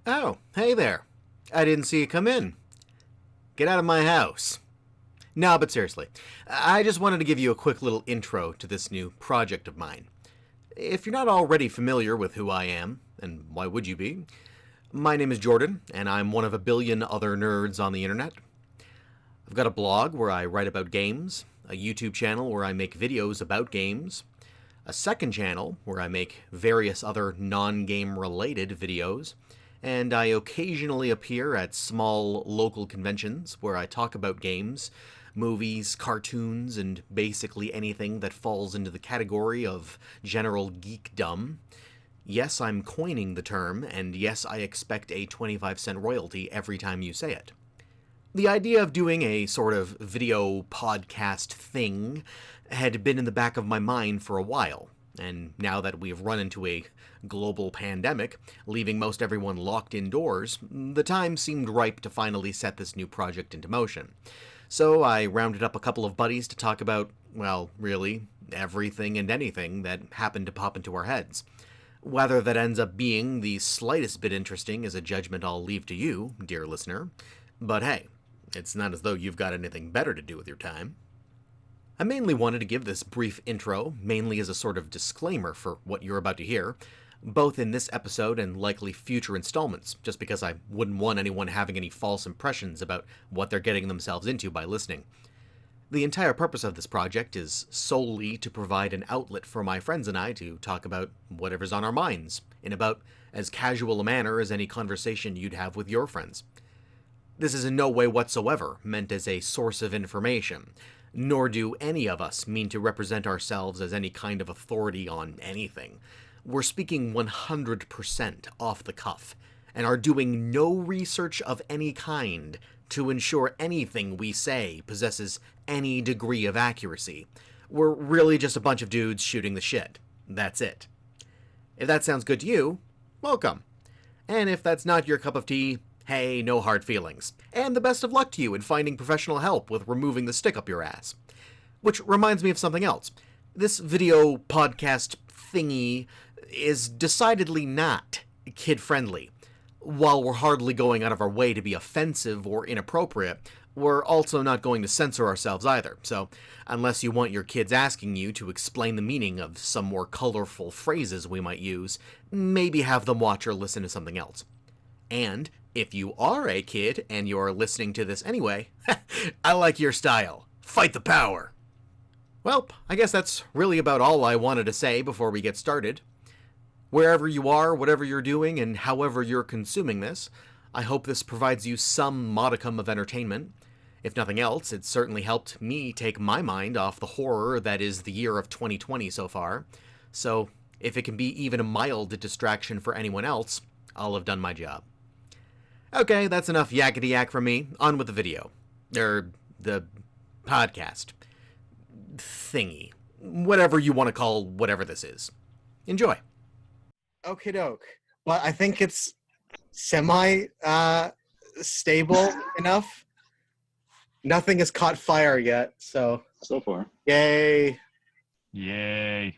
Oh, hey there. I didn't see you come in. Get out of my house. No, but seriously, I just wanted to give you a quick little intro to this new project of mine. If you're not already familiar with who I am, and why would you be? My name is Jordan, and I'm one of a billion other nerds on the internet. I've got a blog where I write about games, a YouTube channel where I make videos about games, a second channel where I make various other non-game related videos, and I occasionally appear at small local conventions where I talk about games, movies, cartoons, and basically anything that falls into the category of general geekdom. Yes, I'm coining the term, and yes, I expect a 25-cent royalty every time you say it. The idea of doing a sort of video podcast thing had been in the back of my mind for a while, and now that we've run into a global pandemic, leaving most everyone locked indoors, the time seemed ripe to finally set this new project into motion. So I rounded up a couple of buddies to talk about, well, really, everything and anything that happened to pop into our heads. Whether that ends up being the slightest bit interesting is a judgment I'll leave to you, dear listener. But hey, it's not as though you've got anything better to do with your time. I mainly wanted to give this brief intro, mainly as a sort of disclaimer for what you're about to hear, both in this episode and likely future installments, just because I wouldn't want anyone having any false impressions about what they're getting themselves into by listening. The entire purpose of this project is solely to provide an outlet for my friends and I to talk about whatever's on our minds, in about as casual a manner as any conversation you'd have with your friends. This is in no way whatsoever meant as a source of information, nor do any of us mean to represent ourselves as any kind of authority on anything. We're speaking 100% off the cuff, and are doing no research of any kind to ensure anything we say possesses any degree of accuracy. We're really just a bunch of dudes shooting the shit. That's it. If that sounds good to you, welcome. And if that's not your cup of tea, hey, no hard feelings. And the best of luck to you in finding professional help with removing the stick up your ass. Which reminds me of something else. This video podcast thingy is decidedly not kid-friendly. While we're hardly going out of our way to be offensive or inappropriate, we're also not going to censor ourselves either. So, unless you want your kids asking you to explain the meaning of some more colorful phrases we might use, maybe have them watch or listen to something else. And if you are a kid and you're listening to this anyway, I like your style. Fight the power. Well, I guess that's really about all I wanted to say before we get started. Wherever you are, whatever you're doing, and however you're consuming this, I hope this provides you some modicum of entertainment. If nothing else, it's certainly helped me take my mind off the horror that is the year of 2020 so far. So, if it can be even a mild distraction for anyone else, I'll have done my job. Okay, that's enough yakety yak from me. On with the video. The podcast. Thingy. Whatever you want to call whatever this is. Enjoy. Okie doke. But I think it's semi stable enough. Nothing has caught fire yet, so far. Yay. Yay.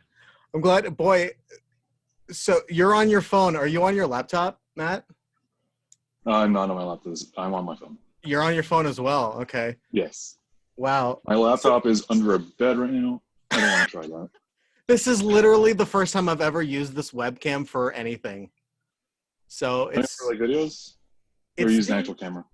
I'm glad. Boy, so you're on your phone. Are you on your laptop, Matt? I'm not on my laptop. I'm on my phone. You're on your phone as well. Okay. Yes. Wow. My laptop is under a bed right now. I don't want to try that. This is literally the first time I've ever used this webcam for anything. So it's for like videos? Or use an actual camera?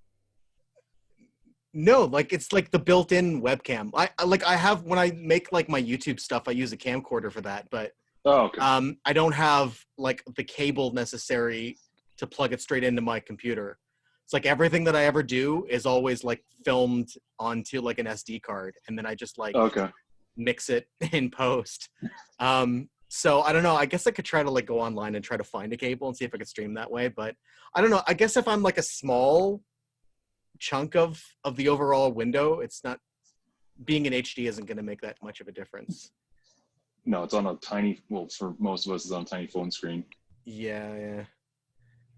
No, like it's like the built-in webcam. I have when I make like my YouTube stuff, I use a camcorder for that, but okay. I don't have like the cable necessary to plug it straight into my computer. It's like everything that I ever do is always like filmed onto like an SD card, and then I just like mix it in post. So I don't know. I guess I could try to like go online and try to find a cable and see if I could stream that way. But I don't know. I guess if I'm like a small chunk of the overall window, it's not being in HD isn't going to make that much of a difference. No, it's on a tiny. Well, for most of us, it's on a tiny phone screen. Yeah.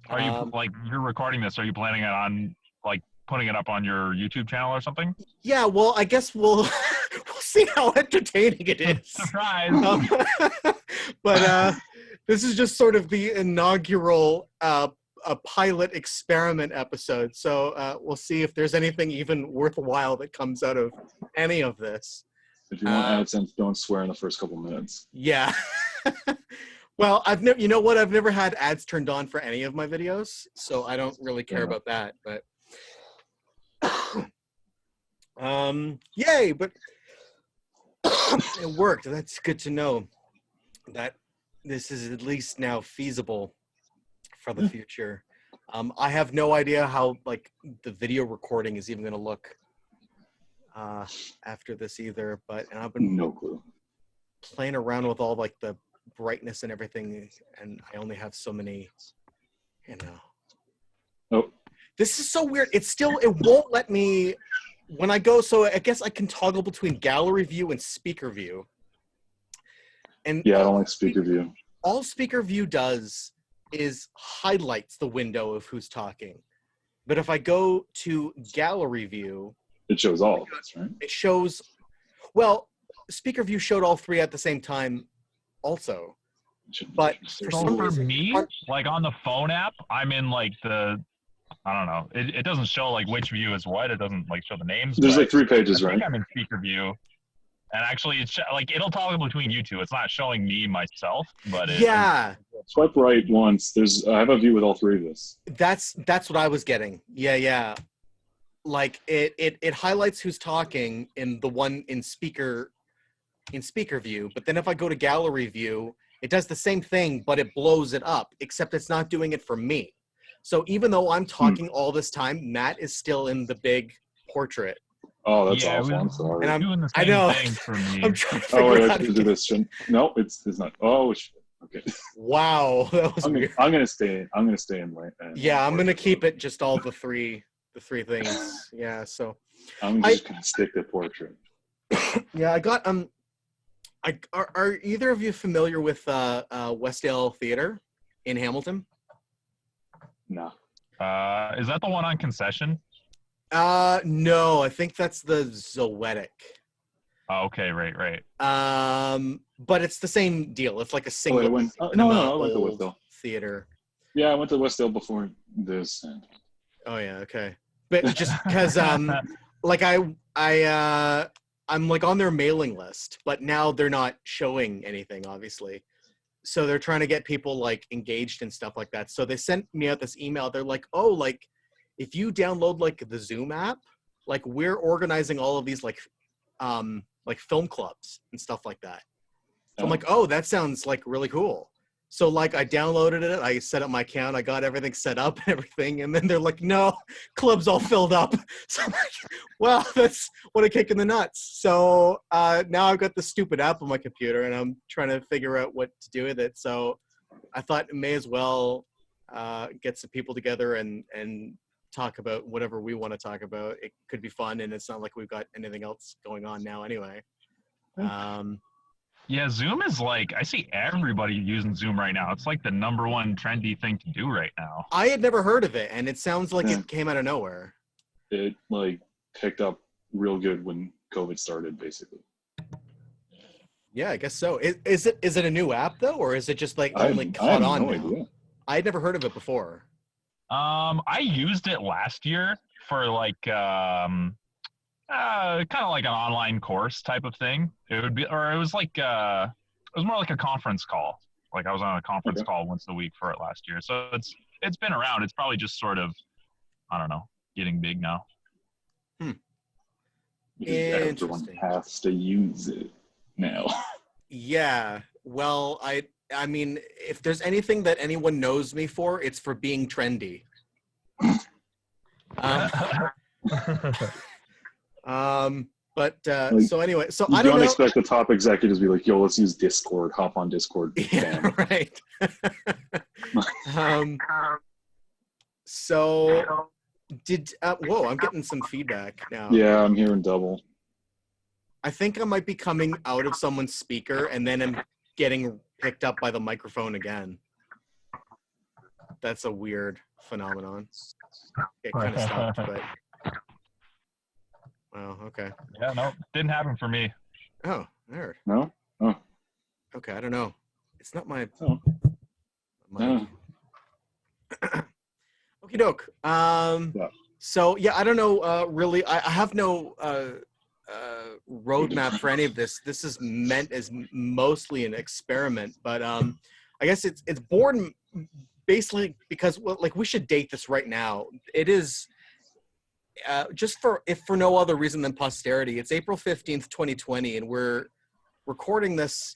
Are you like you're recording this? Are you planning on like putting it up on your YouTube channel or something? Yeah. Well, I guess we'll see how entertaining it is. Surprise! But this is just sort of the inaugural a pilot experiment episode. So we'll see if there's anything even worthwhile that comes out of any of this. If you want AdSense, don't swear in the first couple minutes. Yeah. Well, I've never, you know what? I've never had ads turned on for any of my videos, so I don't really care about that. But yay! But it worked. That's good to know that this is at least now feasible for the future. I have no idea how like the video recording is even going to look after this either. But I've been No clue. playing around with all like the brightness and everything, and I only have so many, you know. Oh. This is so weird. It won't let me when I go. So I guess I can toggle between gallery view and speaker view. And Yeah, I don't like speaker view. All speaker view does is highlights the window of who's talking. But if I go to gallery view, It shows all of us, right? it shows, well, speaker view showed all three at the same time also. But for So some for reason, me, like on the phone app, I'm in like I don't know. It doesn't show like which view is what. It doesn't like show the names. There's but like 3 pages, I right? think I'm in speaker view. And actually, it's like it'll toggle between you two. It's not showing me myself, but yeah, Swipe right once. I have a view with all 3 of this. that's what I was getting. Yeah. Like it highlights who's talking in the one in speaker view, but then if I go to gallery view, it does the same thing, but it blows it up, except it's not doing it for me. So even though I'm talking all this time, Matt is still in the big portrait. Oh, that's yeah, awful. I'm sorry. And I'm doing the I same know. thing for me. I'm trying to Oh, figure wait, out I should do this. No, it's not. Oh, shit. Okay. Wow, that was weird. I'm gonna stay in lane. Yeah, I'm gonna keep it just all the three things. Yeah, so I'm just gonna stick to portrait. yeah, I got are either of you familiar with Westdale Theater in Hamilton? No. Is that the one on Concession? No, I think that's the Zoetic. Oh, okay, right. But it's the same deal. It's like a single I went to old Westdale. theater. Yeah, I went to Westdale before this. And Oh yeah, okay. But just because like I'm like on their mailing list, but now they're not showing anything, obviously. So they're trying to get people like engaged and stuff like that. So they sent me out this email. They're like, oh, like if you download like the Zoom app, like we're organizing all of these like film clubs and stuff like that. So I'm like, oh, that sounds like really cool. So like I downloaded it, I set up my account, I got everything set up and everything, and then they're like, no, club's all filled up. So I'm like, well, that's what a kick in the nuts. So now I've got the stupid app on my computer and I'm trying to figure out what to do with it. So I thought may as well get some people together and talk about whatever we want to talk about. It could be fun, and it's not like we've got anything else going on now anyway. Yeah, Zoom is like, I see everybody using Zoom right now. It's like the #1 trendy thing to do right now. I had never heard of it, and it sounds like it came out of nowhere. it like picked up real good when COVID started, basically. Yeah, I guess so. Is it a new app though, or is it just like only I caught have on no now? idea. I had never heard of it before. I used it last year for like kind of like an online course type of thing. It was like it was more like a conference call. Like I was on a conference call once a week for it last year. So it's been around. It's probably just sort of, I don't know, getting big now. Everyone has to use it now. Yeah. Well, I mean, if there's anything that anyone knows me for, it's for being trendy. But so anyway, so I don't know. Expect the top executives to be like, yo, let's use Discord, hop on Discord. Yeah, right. So whoa, I'm getting some feedback now. Yeah, I'm hearing double. I think I might be coming out of someone's speaker and then I'm getting picked up by the microphone again. That's a weird phenomenon. It kind of stopped, but wow, okay. Yeah, no, didn't happen for me. Oh, there. No? Oh. Okay, I don't know. It's not my Oh. mic. Okie doke. Yeah. So yeah, I don't know. Really, I have no roadmap for any of this. This is meant as mostly an experiment, but I guess it's born basically because like we should date this right now. It is just for no other reason than posterity. It's April 15th, 2020, and we're recording this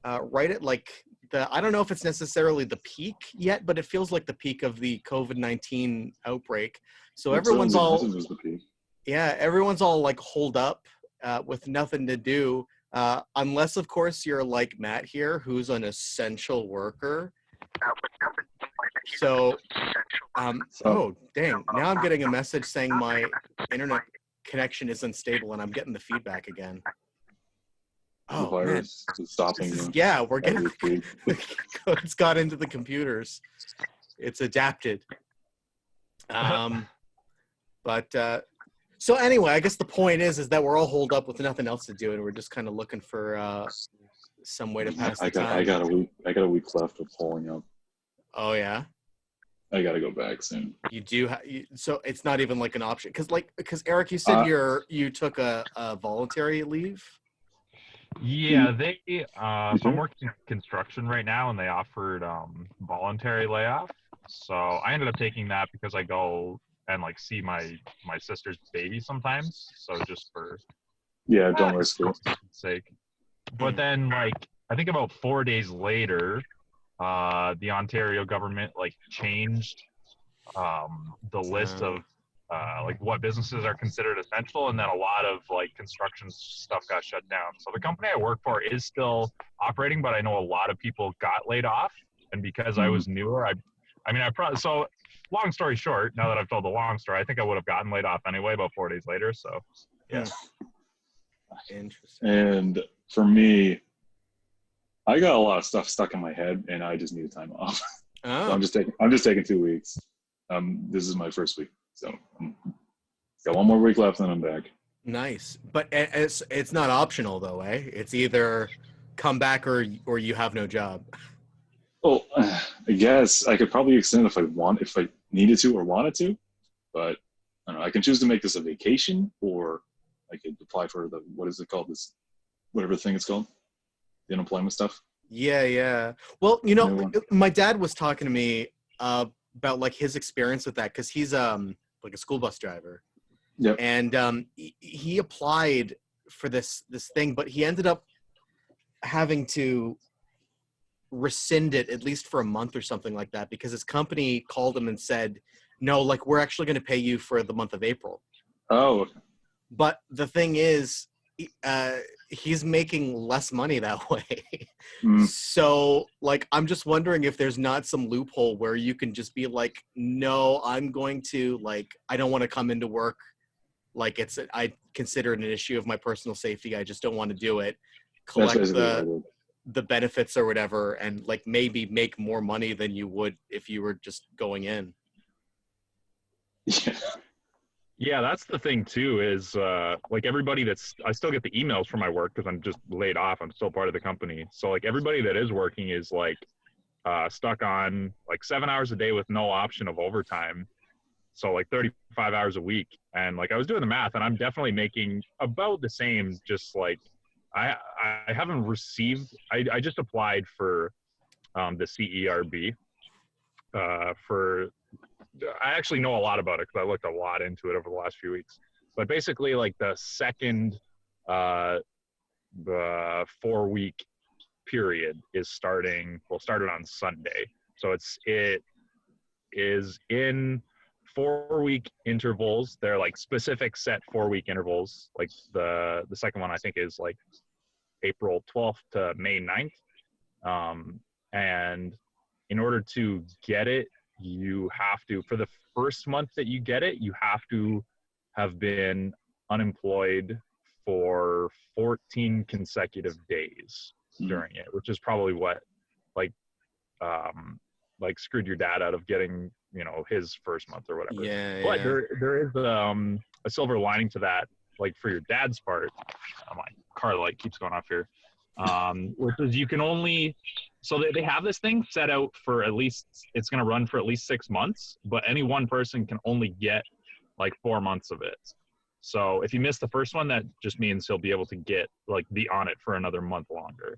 right at like I don't know if it's necessarily the peak yet, but it feels like the peak of the COVID-19 outbreak. So everyone's all was the peak. yeah, everyone's all like holed up with nothing to do, unless of course you're like Matt here, who's an essential worker. So, oh dang! Now I'm getting a message saying my internet connection is unstable, and I'm getting the feedback again. The Oh man, virus is stopping you. yeah, we're getting Every week. it's got into the computers. It's adapted. But so anyway, I guess the point is that we're all holed up with nothing else to do, and we're just kind of looking for some way to pass the time. I got a week left of pulling up. Oh yeah. I got to go back soon. You do so it's not even like an option because Eric, you said you took a voluntary leave. Yeah, so I'm working in construction right now, and they offered voluntary layoff. So I ended up taking that because I go and like see my sister's baby sometimes. So just for don't risk it. Sake. But then like I think about 4 days later, the Ontario government like changed the list of like what businesses are considered essential, and then a lot of like construction stuff got shut down. So the company I work for is still operating, but I know a lot of people got laid off, and because I was newer, so long story short, now that I've told the long story, I think I would have gotten laid off anyway about 4 days later. So yeah. Interesting. And for me, I got a lot of stuff stuck in my head, and I just need time off. Oh. So I'm just taking 2 weeks. This is my first week, so got 1 more week left, and I'm back. Nice, but it's not optional though, eh? It's either come back or you have no job. Well, I guess I could probably extend if I needed to or wanted to, but I don't know. I can choose to make this a vacation, or I could apply for what is it called? This whatever thing it's called, the unemployment stuff. Yeah. Well, my dad was talking to me about like his experience with that because he's like a school bus driver. Yep. And he applied for this thing, but he ended up having to rescind it at least for a month or something like that because his company called him and said, no, like we're actually going to pay you for the month of April. Oh. But the thing is, he's making less money that way. So like, I'm just wondering if there's not some loophole where you can just be like, no, I'm going to like, I don't want to come into work. Like I consider it an issue of my personal safety. I just don't want to do it. Collect the benefits or whatever, and like maybe make more money than you would if you were just going in. Yeah, that's the thing too, is like everybody I still get the emails from my work because I'm just laid off. I'm still part of the company. So like everybody that is working is like stuck on like 7 hours a day with no option of overtime. So like 35 hours a week. And like I was doing the math, and I'm definitely making about the same, just like I haven't received, I just applied for the CERB I actually know a lot about it because I looked a lot into it over the last few weeks. But basically, like the second the 4-week period started on Sunday. So it is in 4-week intervals. They're like specific set 4-week intervals. Like the second one I think is like April 12th to May 9th. And in order to get it, you have to, for the first month that you get it, you have to have been unemployed for 14 consecutive days during it, which is probably what like screwed your dad out of getting, his first month or whatever. Yeah. But there is a silver lining to that, like for your dad's part. My car light keeps going off here. Which is you can only So they have this thing set out for at least, it's going to run for at least 6 months, but any one person can only get like 4 months of it. So if you miss the first one, that just means he'll be able to be on it for another month longer.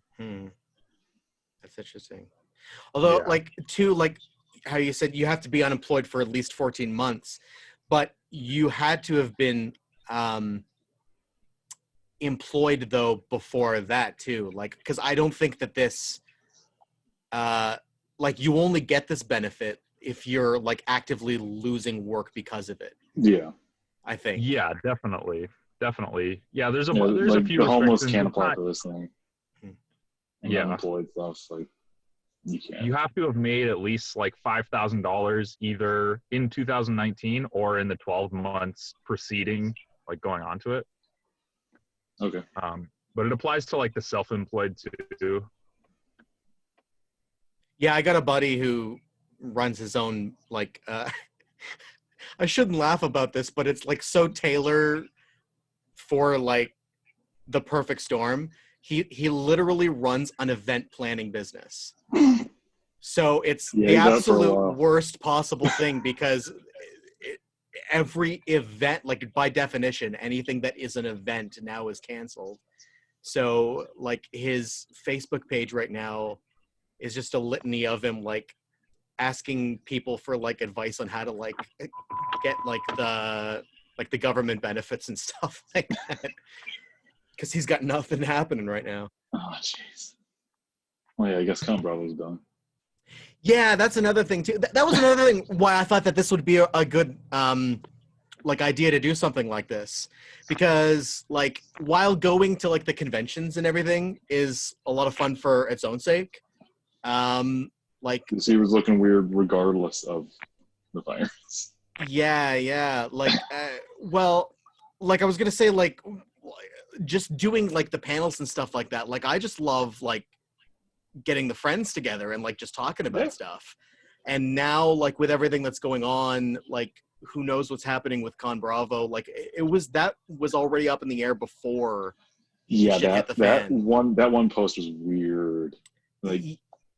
That's interesting. Although, Yeah. like how you said you have to be unemployed for at least 14 months, but you had to have been employed though before that too. Like, because I don't think that this, you only get this benefit if you're like actively losing work because of it. Yeah. I think. Yeah, definitely. Yeah, there's a like few the homeless restrictions. can't It's apply not- for this thing. And Yeah. unemployed stuff, like you can't. You have to have made at least like $5,000 either in 2019 or in the 12 months preceding like going on to it. Okay. But it applies to like the self-employed too. Yeah, I got a buddy who runs his own I shouldn't laugh about this, but it's like so tailored for like the perfect storm. He literally runs an event planning business. So it's the absolute worst possible thing because every event, like by definition, anything that is an event now is canceled. So like his Facebook page right now is just a litany of him like asking people for like advice on how to like get like the government benefits and stuff like that. Because he's got nothing happening right now. Oh jeez. Well, yeah, I guess Con Bravo's done. Yeah, that's another thing too. That was another thing why I thought that this would be a good idea to do something like this, because like while going to like the conventions and everything is a lot of fun for its own sake. Like he was looking weird regardless of the virus. Yeah. Like, well, like I was gonna say, like, just doing like the panels and stuff like that. Like, I just love like getting the friends together and like just talking about stuff. And now, like with everything that's going on, like who knows what's happening with Con Bravo? Like, it was already up in the air before. Yeah, that one post was weird. Like,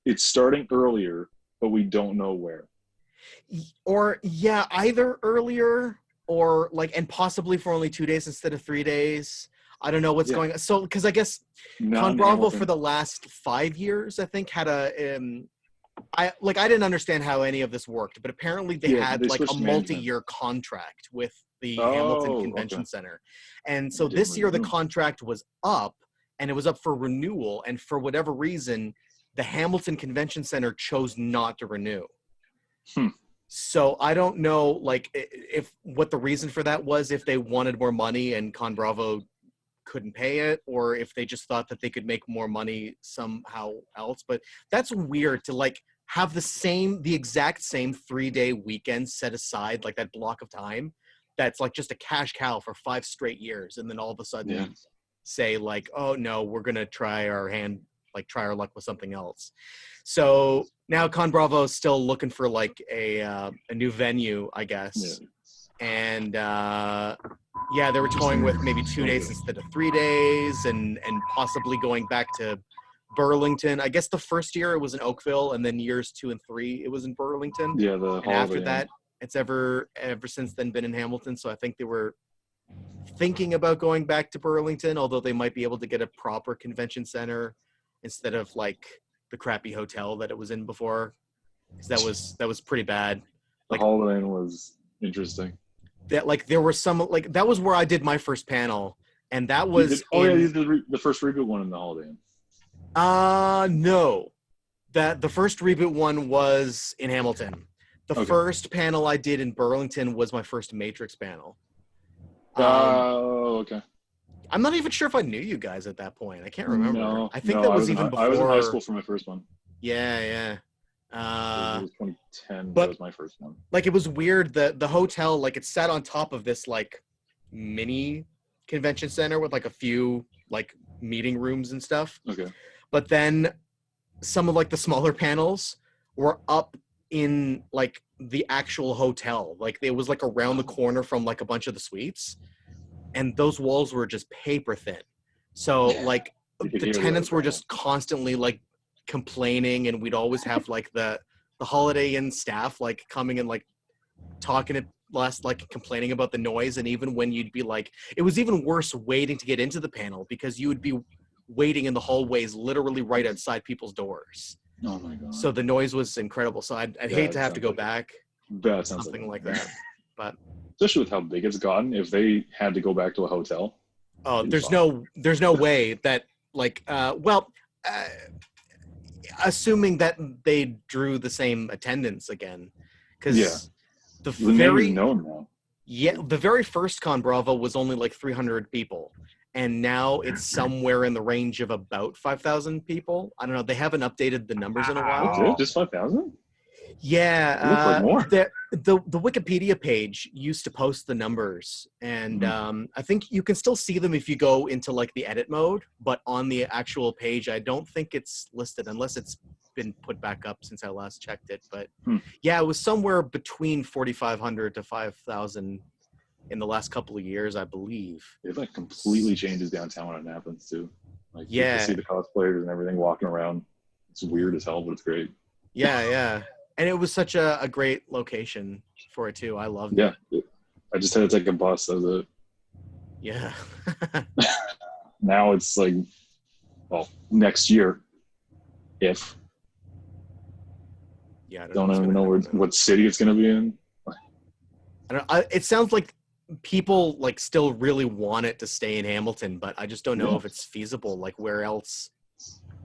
it's starting earlier, but we don't know where. Or yeah, either earlier or like, and possibly for only 2 days instead of 3 days. I don't know what's going on. So, because I guess Con Bravo for the last 5 years, I think, had I didn't understand how any of this worked, but apparently they had like a multi-year contract with the Hamilton Convention Center. And so this year the contract was up and it was up for renewal. And for whatever reason, the Hamilton Convention Center chose not to renew. So I don't know, like, if what the reason for that was, if they wanted more money and Con Bravo couldn't pay it, or if they just thought that they could make more money somehow else. But that's weird to like have the exact same 3-day weekend set aside, like that block of time that's like just a cash cow for 5 straight years, and then all of a sudden say like, oh no, we're gonna try our luck with something else. So now Con Bravo is still looking for like a new venue, I guess. And they were toying with maybe 2 days instead of 3 days, and possibly going back to Burlington. I guess the first year it was in Oakville, and then years 2 and 3 it was in Burlington. Yeah, and after that, it's ever since then been in Hamilton. So I think they were thinking about going back to Burlington, although they might be able to get a proper convention center instead of like the crappy hotel that it was in before, because that was pretty bad. Like, the Holiday Inn was interesting. That like there were some like that was where I did my first panel, and that was you did the first reboot one in the Holiday Inn. No, that the first reboot one was in Hamilton. The first panel I did in Burlington was my first Matrix panel. Okay. I'm not even sure if I knew you guys at that point. I can't remember. No, I think that was even before. I was in high school for my first one. Yeah. It was 2010. But that was my first one. Like, it was weird. The hotel, like, it sat on top of this like mini convention center with like a few like meeting rooms and stuff. Okay. But then some of like the smaller panels were up in like the actual hotel. Like, it was like around the corner from like a bunch of the suites, and those walls were just paper thin. So like the tenants were just constantly like complaining, and we'd always have like the Holiday Inn staff like coming and like talking at last, like complaining about the noise. And even when you'd be like, it was even worse waiting to get into the panel because you would be waiting in the hallways literally right outside people's doors. Oh my god. So the noise was incredible. So I'd hate to have to go back. That sounds Something like that. But especially with how big it's gotten, if they had to go back to a hotel. oh, there's no way that like assuming that they drew the same attendance again, because the name is known now. Yeah, the very first Con Bravo was only like 300 people, and now it's somewhere in the range of about 5,000 people. I don't know. They haven't updated the numbers in a while. That's it? Just 5,000? Yeah, It looks like more. The Wikipedia page used to post the numbers, and I think you can still see them if you go into like the edit mode, but on the actual page, I don't think it's listed unless it's been put back up since I last checked it. But yeah, it was somewhere between 4,500 to 5,000 in the last couple of years, I believe. It like completely changes downtown when it happens too. Like you Yeah, can see the cosplayers and everything walking around. It's weird as hell, but it's great. yeah. And it was such a great location for it too. I loved it. Yeah, I just had to take a bus. That was it. Yeah. Now it's like, well, next year, if Yeah, I don't even know what city it's gonna be in. I don't. It sounds like people like still really want it to stay in Hamilton, but I just don't know if it's feasible. Like, where else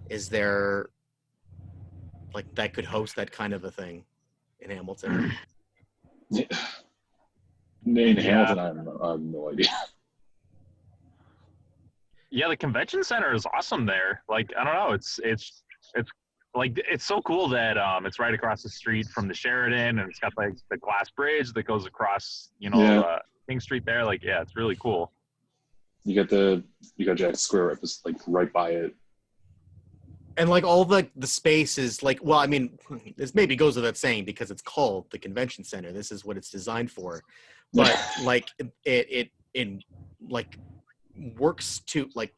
is there like that could host that kind of a thing in Hamilton? In Hamilton, I have no idea. Yeah, the convention center is awesome there. Like, I don't know, it's like, it's so cool that it's right across the street from the Sheridan, and it's got like the glass bridge that goes across, King Street there. Like, yeah, it's really cool. You got Jack Square like right by it. And like all the space is like, well, I mean, this maybe goes without saying because it's called the convention center. This is what it's designed for, but like it like works to like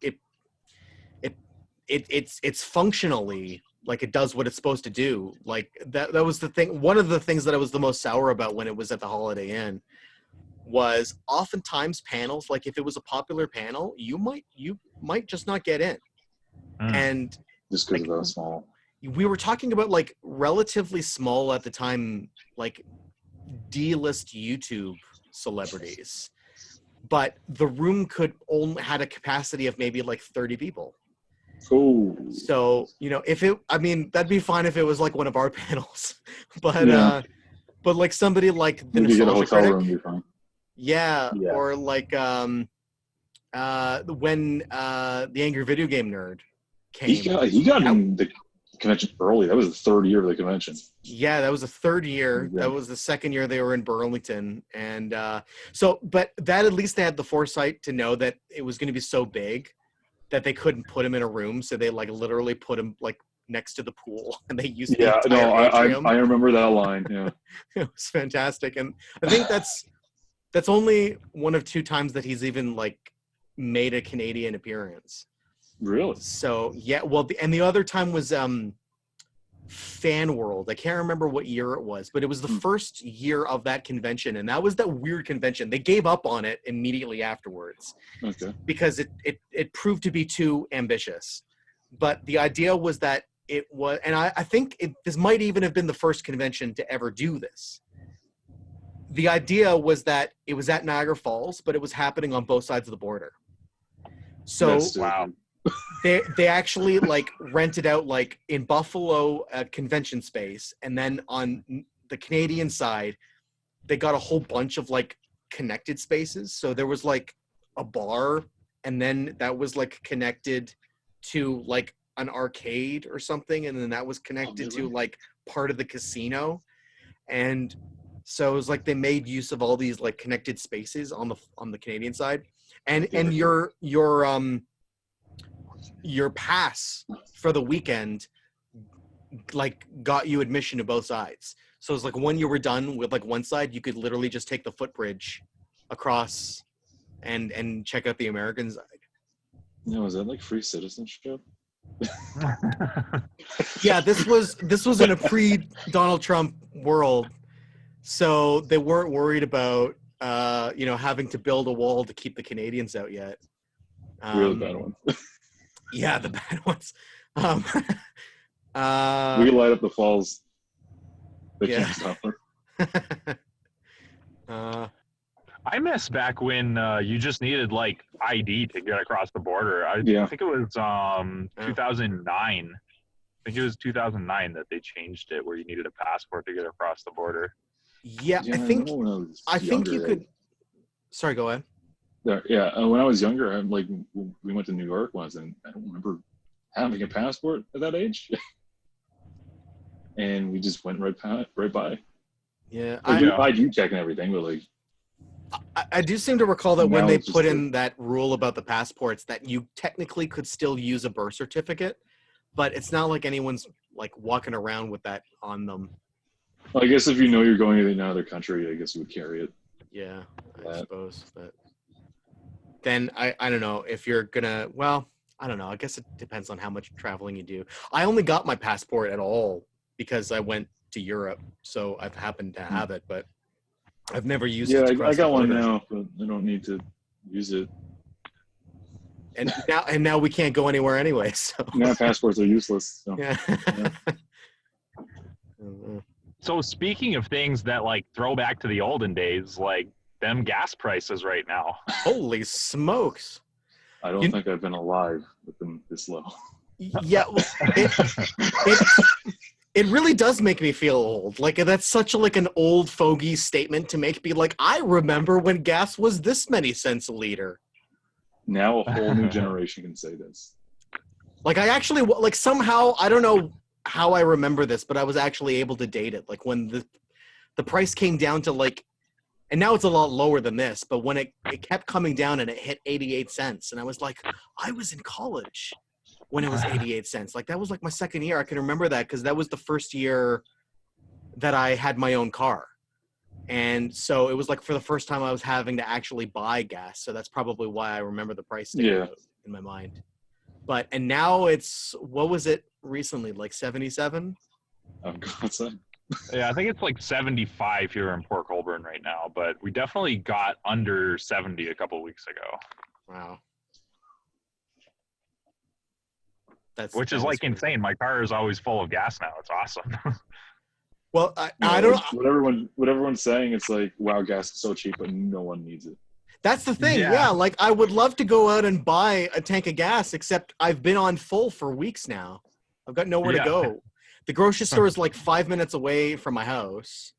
it's functionally like it does what it's supposed to do. Like that was the thing. One of the things that I was the most sour about when it was at the Holiday Inn was oftentimes panels, like if it was a popular panel, you might just not get in. And just because of how small. We were talking about like relatively small at the time, like D-list YouTube celebrities, but the room could only had a capacity of maybe like 30 people. Oh. So, that'd be fine if it was like one of our panels, but like somebody like the Nostalgia Critic, room, you're fine. yeah, or like when the Angry Video Game Nerd came. He got in the convention early. That was the third year of the convention. Yeah, that was the third year. Yeah. That was the second year they were in Burlington. And but that at least they had the foresight to know that it was going to be so big that they couldn't put him in a room. So they like literally put him like next to the pool, and they used the entire atrium. I remember that line. Yeah, it was fantastic. And I think that's only one of two times that he's even like made a Canadian appearance. Really? So yeah, well, the other time was Fan World. I can't remember what year it was, but it was the first year of that convention, and that was that weird convention. They gave up on it immediately afterwards, because it proved to be too ambitious. But the idea was that it was, and I think this might even have been the first convention to ever do this. The idea was that it was at Niagara Falls, but it was happening on both sides of the border. So wow. They actually like rented out like in Buffalo a convention space, and then on the Canadian side they got a whole bunch of like connected spaces. So there was like a bar, and then that was like connected to like an arcade or something, and then that was connected to like part of the casino. And so it was like they made use of all these like connected spaces on the Canadian side, and your pass for the weekend like got you admission to both sides. So it's like when you were done with like one side, you could literally just take the footbridge across and check out the American side. Yeah, was that like free citizenship? Yeah, this was in a pre-Donald Trump world, so they weren't worried about having to build a wall to keep the Canadians out yet. Really bad one. Yeah, the bad ones. We light up the falls. They Yeah. can't stop her. I miss back when you just needed like ID to get across the border. I Yeah. think it was 2009. I think it was 2009 that they changed it, where you needed a passport to get across the border. Yeah, Yeah, I think remember when I was you younger, could. Sorry, go ahead. when I was younger, we went to New York once, and I don't remember having a passport at that age. And we just went right by. Yeah, I do check and everything, but like I do seem to recall that when now they it's just put in that rule about the passports, that you technically could still use a birth certificate, but it's not like anyone's like walking around with that on them. I guess if you know you're going to another country, I guess you would carry it. Yeah, I suppose. But then I don't know if you're gonna. Well, I don't know. I guess it depends on how much traveling you do. I only got my passport at all because I went to Europe, so I've happened to have it, but I've never used it to cross I got the one border. now, but I don't need to use it. And now we can't go anywhere anyway. So Now passports are useless. So. yeah. So speaking of things that like throw back to the olden days, like them gas prices right now. Holy smokes! I don't think I've been alive with them this low. Yeah, well, it really does make me feel old. Like that's such an old fogey statement to make. Be like, I remember when gas was this many cents a liter. Now a whole new generation can say this. Like I actually like somehow I don't know how I remember this, but I was actually able to date it. Like when the price came down to like, and now it's a lot lower than this, but when it kept coming down and it hit 88 cents, and I was like, I was in college when it was 88 cents. Like that was like my second year. I can remember that because that was the first year that I had my own car. And so it was like for the first time I was having to actually buy gas. So that's probably why I remember the price sticking out in my mind. And now it's, what was it recently? Like 77? I'm going to say. Yeah, I think it's like 75 here in Port Colborne right now, but we definitely got under 70 a couple of weeks ago. Wow. Which is like insane. My car is always full of gas now. It's awesome. Well, I don't know. What everyone's saying, it's like, wow, gas is so cheap, but no one needs it. That's the thing. Yeah. Like I would love to go out and buy a tank of gas, except I've been on full for weeks now. I've got nowhere to go. The grocery store is like 5 minutes away from my house.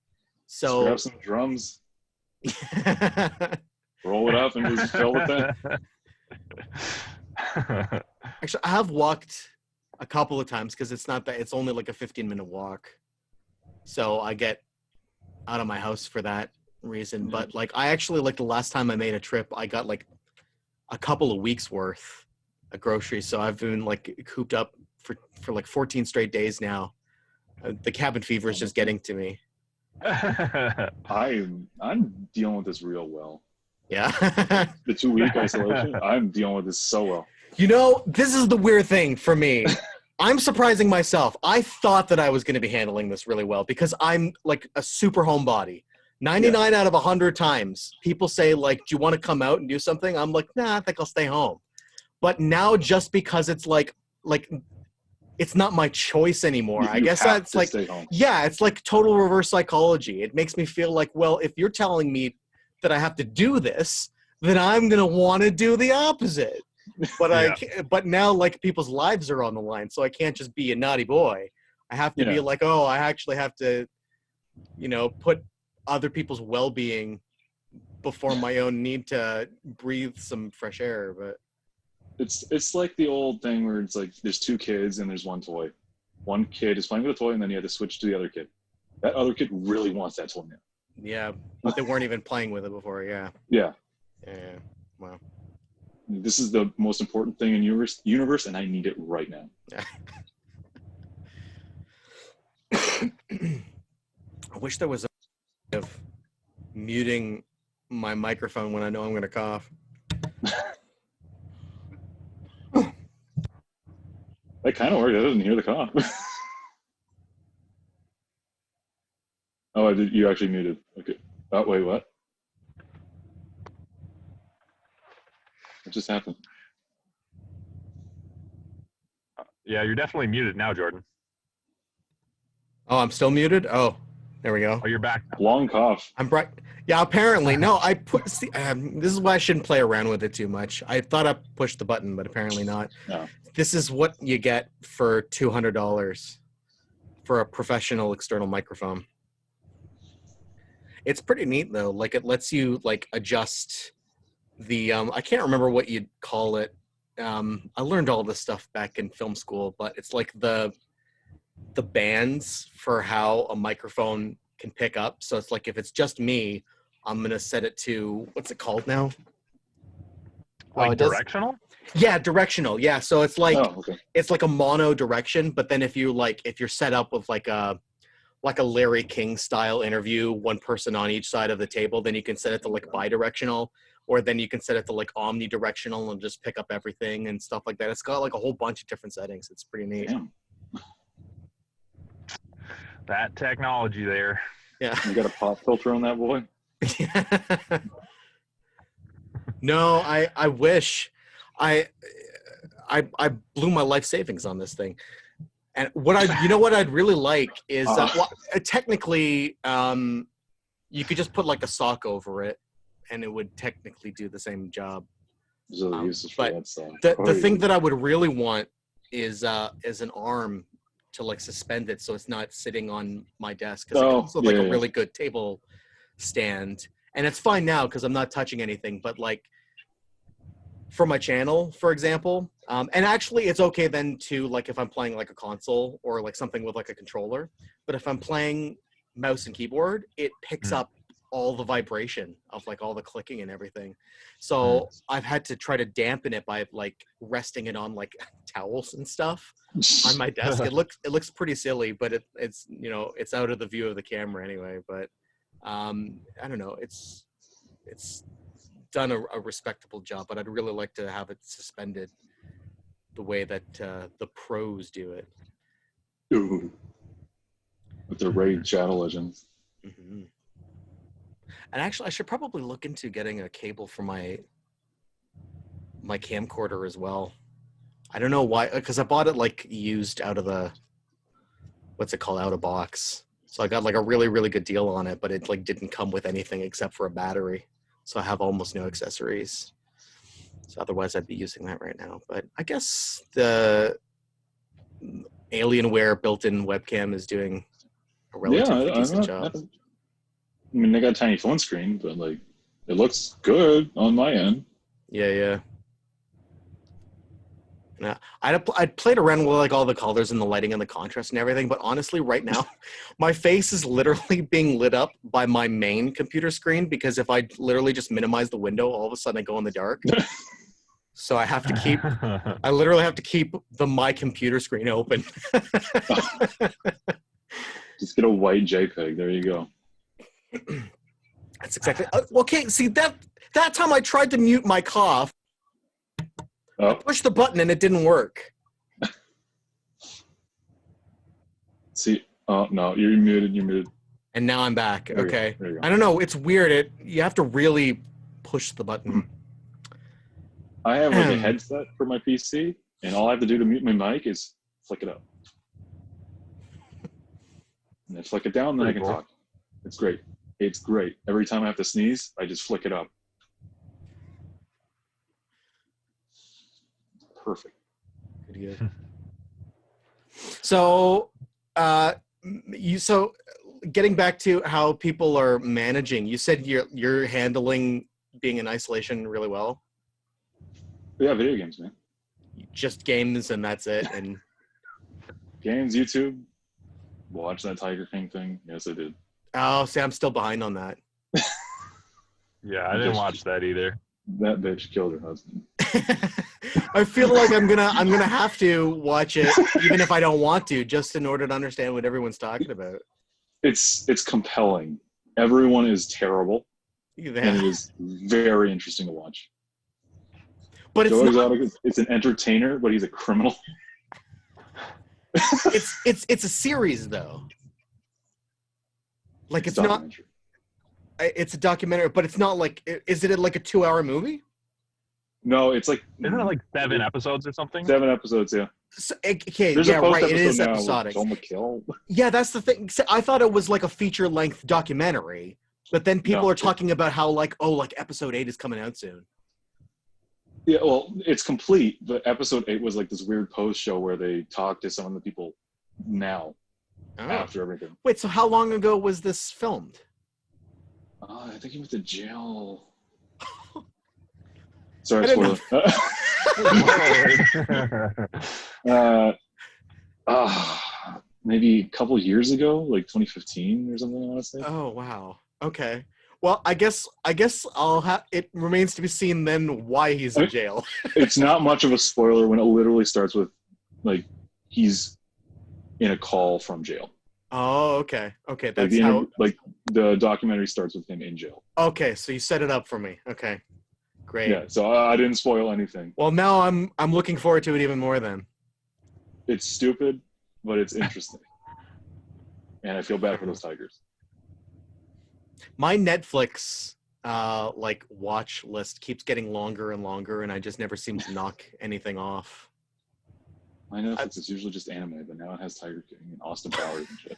So grab some drums, roll it up, and just fill it in. Actually, I have walked a couple of times because it's only like a 15-minute walk. So I get out of my house for that reason. But like I actually, like the last time I made a trip, I got like a couple of weeks worth of groceries. So I've been like cooped up for like 14 straight days now. The cabin fever is just getting to me. I'm dealing with this real well. Yeah. The 2-week isolation, I'm dealing with this so well. You know, this is the weird thing for me. I'm surprising myself. I thought that I was going to be handling this really well because I'm like a super homebody. 99 out of 100 times, people say like, do you want to come out and do something? I'm like, nah, I think I'll stay home. But now just because it's like it's not my choice anymore. I guess that's like, yeah, it's like total reverse psychology. It makes me feel like, well, if you're telling me that I have to do this, then I'm going to want to do the opposite. But but now like people's lives are on the line. So I can't just be a naughty boy. I have to be like, oh, I actually have to, put other people's well-being before my own need to breathe some fresh air. But it's like the old thing where it's like there's 2 kids and there's 1 toy. One kid is playing with a toy and then you have to switch to the other kid. That other kid really wants that toy now. Yeah, but they weren't even playing with it before. Yeah. Wow. This is the most important thing in universe, and I need it right now. I wish there was a way of muting my microphone when I know I'm going to cough. It kind of worked. I didn't hear the cough. Oh, I did. You actually muted. Okay. Oh, wait, what? What just happened? Yeah, you're definitely muted now, Jordan. Oh, I'm still muted? Oh, there we go. Oh, you're back now. Long cough. I'm bright. Yeah, apparently. No, I put. See, this is why I shouldn't play around with it too much. I thought I pushed the button, but apparently not. No. This is what you get for $200 for a professional external microphone. It's pretty neat though. Like it lets you like adjust the. I can't remember what you'd call it. I learned all this stuff back in film school, but it's like the bands for how a microphone can pick up. So it's like if it's just me, I'm gonna set it to what's it called now? Like directional? Yeah, directional. Yeah, so it's like okay. it's like a mono direction, but then if you're set up with like a Larry King style interview, one person on each side of the table, then you can set it to like bidirectional, or then you can set it to like omnidirectional and just pick up everything and stuff like that. It's got like a whole bunch of different settings. It's pretty neat. Damn. That technology there. Yeah. You got a pop filter on that boy? No, I wish. I blew my life savings on this thing. And what I'd really like is technically you could just put like a sock over it and it would technically do the same job. But the thing that I would really want is an arm to like suspend it so it's not sitting on my desk, because it comes with like a really good table stand, and it's fine now because I'm not touching anything, but like for my channel, for example, and actually it's okay then to like if I'm playing like a console or like something with like a controller, but if I'm playing mouse and keyboard, it picks up all the vibration of like all the clicking and everything. So I've had to try to dampen it by like resting it on like towels and stuff on my desk. It looks pretty silly, but it's it's out of the view of the camera anyway. But I don't know. It's done a respectable job, but I'd really like to have it suspended the way that the pros do it. Ooh. With the Raid Shadow Legends. Mm-hmm. And actually, I should probably look into getting a cable for my camcorder as well. I don't know why, because I bought it like used out of the, what's it called, out of box. So I got like a really, really good deal on it, but it like didn't come with anything except for a battery. So I have almost no accessories. So otherwise I'd be using that right now. But I guess the Alienware built-in webcam is doing a relatively decent job. I mean, they got a tiny phone screen, but like, it looks good on my end. Yeah. Yeah, I'd played around with like all the colors and the lighting and the contrast and everything, but honestly, right now, my face is literally being lit up by my main computer screen, because if I literally just minimize the window, all of a sudden I go in the dark. So I have to I literally have to keep my computer screen open. Just get a white JPEG. There you go. That's exactly. Okay, see that time I tried to mute my cough. I pushed the button and it didn't work. See, oh no, you're muted. You're muted. And now I'm back. There Okay. you go. I don't know. It's weird. You have to really push the button. I have like a headset for my PC, and all I have to do to mute my mic is flick it up. And then flick it down, then I can talk. It's great. It's great. Every time I have to sneeze, I just flick it up. Perfect. Good. So, getting back to how people are managing, you said you're handling being in isolation really well. Yeah, video games, man. Just games and that's it. And games, YouTube. Watch that Tiger King thing. Yes, I did. Oh, see, I'm still behind on that. Yeah, I didn't watch that either. That bitch killed her husband. I feel like I'm gonna have to watch it, even if I don't want to, just in order to understand what everyone's talking about. It's compelling. Everyone is terrible, Yeah. and it is very interesting to watch. But Joe Exotic it's an entertainer, but he's a criminal. It's a series though. Like it's not. documentary. It's a documentary, but it's not like. Is it like a 2-hour movie? No, it's like Isn't it like 7 episodes or something? 7 episodes. Yeah. So, okay, There's yeah, a post right. It episode is now episodic. with Joel McHale. Yeah, that's the thing. So I thought it was like a feature-length documentary, but then people No. are talking about how like episode 8 is coming out soon. Yeah, well, it's complete, but episode 8 was like this weird post show where they talk to some of the people now Oh. after everything. Wait, so how long ago was this filmed? I think he went to jail. Sorry, I didn't spoiler. Maybe a couple years ago, like 2015 or something, I want to say. Oh wow. Okay. Well, I guess I'll have. It remains to be seen then why he's in jail. It's not much of a spoiler when it literally starts with, like, he's in a call from jail. Oh, okay. Okay, Like that's how. like the documentary starts with him in jail. Okay, so you set it up for me. Okay, great. Yeah, so I didn't spoil anything. Well, now I'm looking forward to it even more then. It's stupid, but it's interesting. And I feel bad for those tigers. My Netflix like watch list keeps getting longer and longer, and I just never seem to knock anything off. My Netflix is usually just anime, but now it has Tiger King and Austin Powers and shit.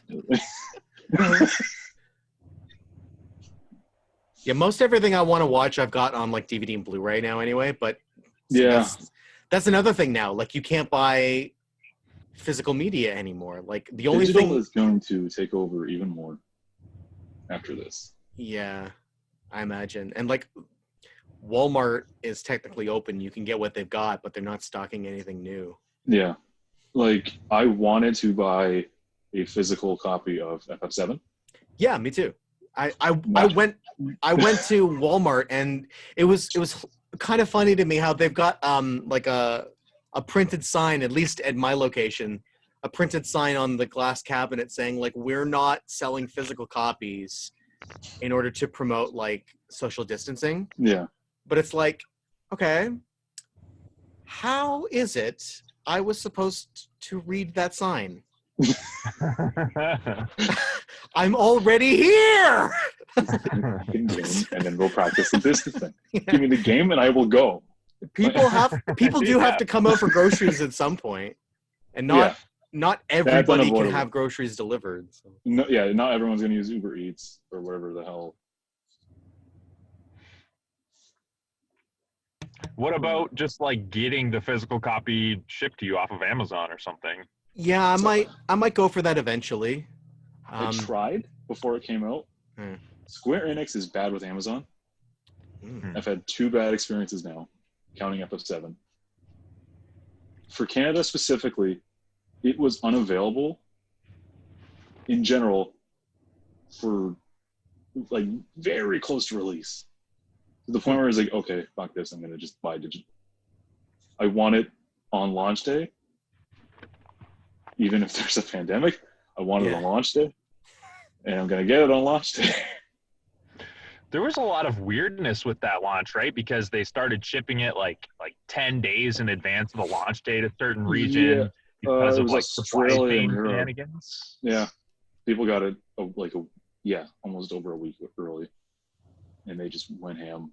Yeah, most everything I want to watch I've got on like DVD and Blu-ray now anyway, but Yeah. that's another thing now. Like you can't buy physical media anymore. Like the only Digital thing is going to take over even more after this. Yeah, I imagine. And like Walmart is technically open. You can get what they've got, but they're not stocking anything new. Yeah. Like, I wanted to buy a physical copy of FF7. Yeah, me too. I went to Walmart and it was kind of funny to me how they've got like a printed sign, at least at my location, a printed sign on the glass cabinet saying like we're not selling physical copies in order to promote like social distancing. Yeah. But it's like, okay, how is it I was supposed to read that sign? I'm already here. In game, and then we'll practice the distancing. Give me the game and I will go. People do have to come out for groceries at some point, and not everybody can have groceries delivered. So. No, yeah, not everyone's going to use Uber Eats or whatever the hell. What about just like getting the physical copy shipped to you off of Amazon or something? Yeah, I might go for that eventually. I tried before it came out. Square Enix is bad with Amazon. I've had 2 bad experiences now, counting FF7. For Canada specifically, it was unavailable in general for like very close to release. To the point where I was like, okay, fuck this, I'm gonna just buy digital. I want it on launch day. Even if there's a pandemic, I want it on launch day. And I'm gonna get it on launch day. There was a lot of weirdness with that launch, right? Because they started shipping it like 10 days in advance of the launch date at certain region because of like supply chain shenanigans. Yeah, people got it almost over a week early, and they just went ham.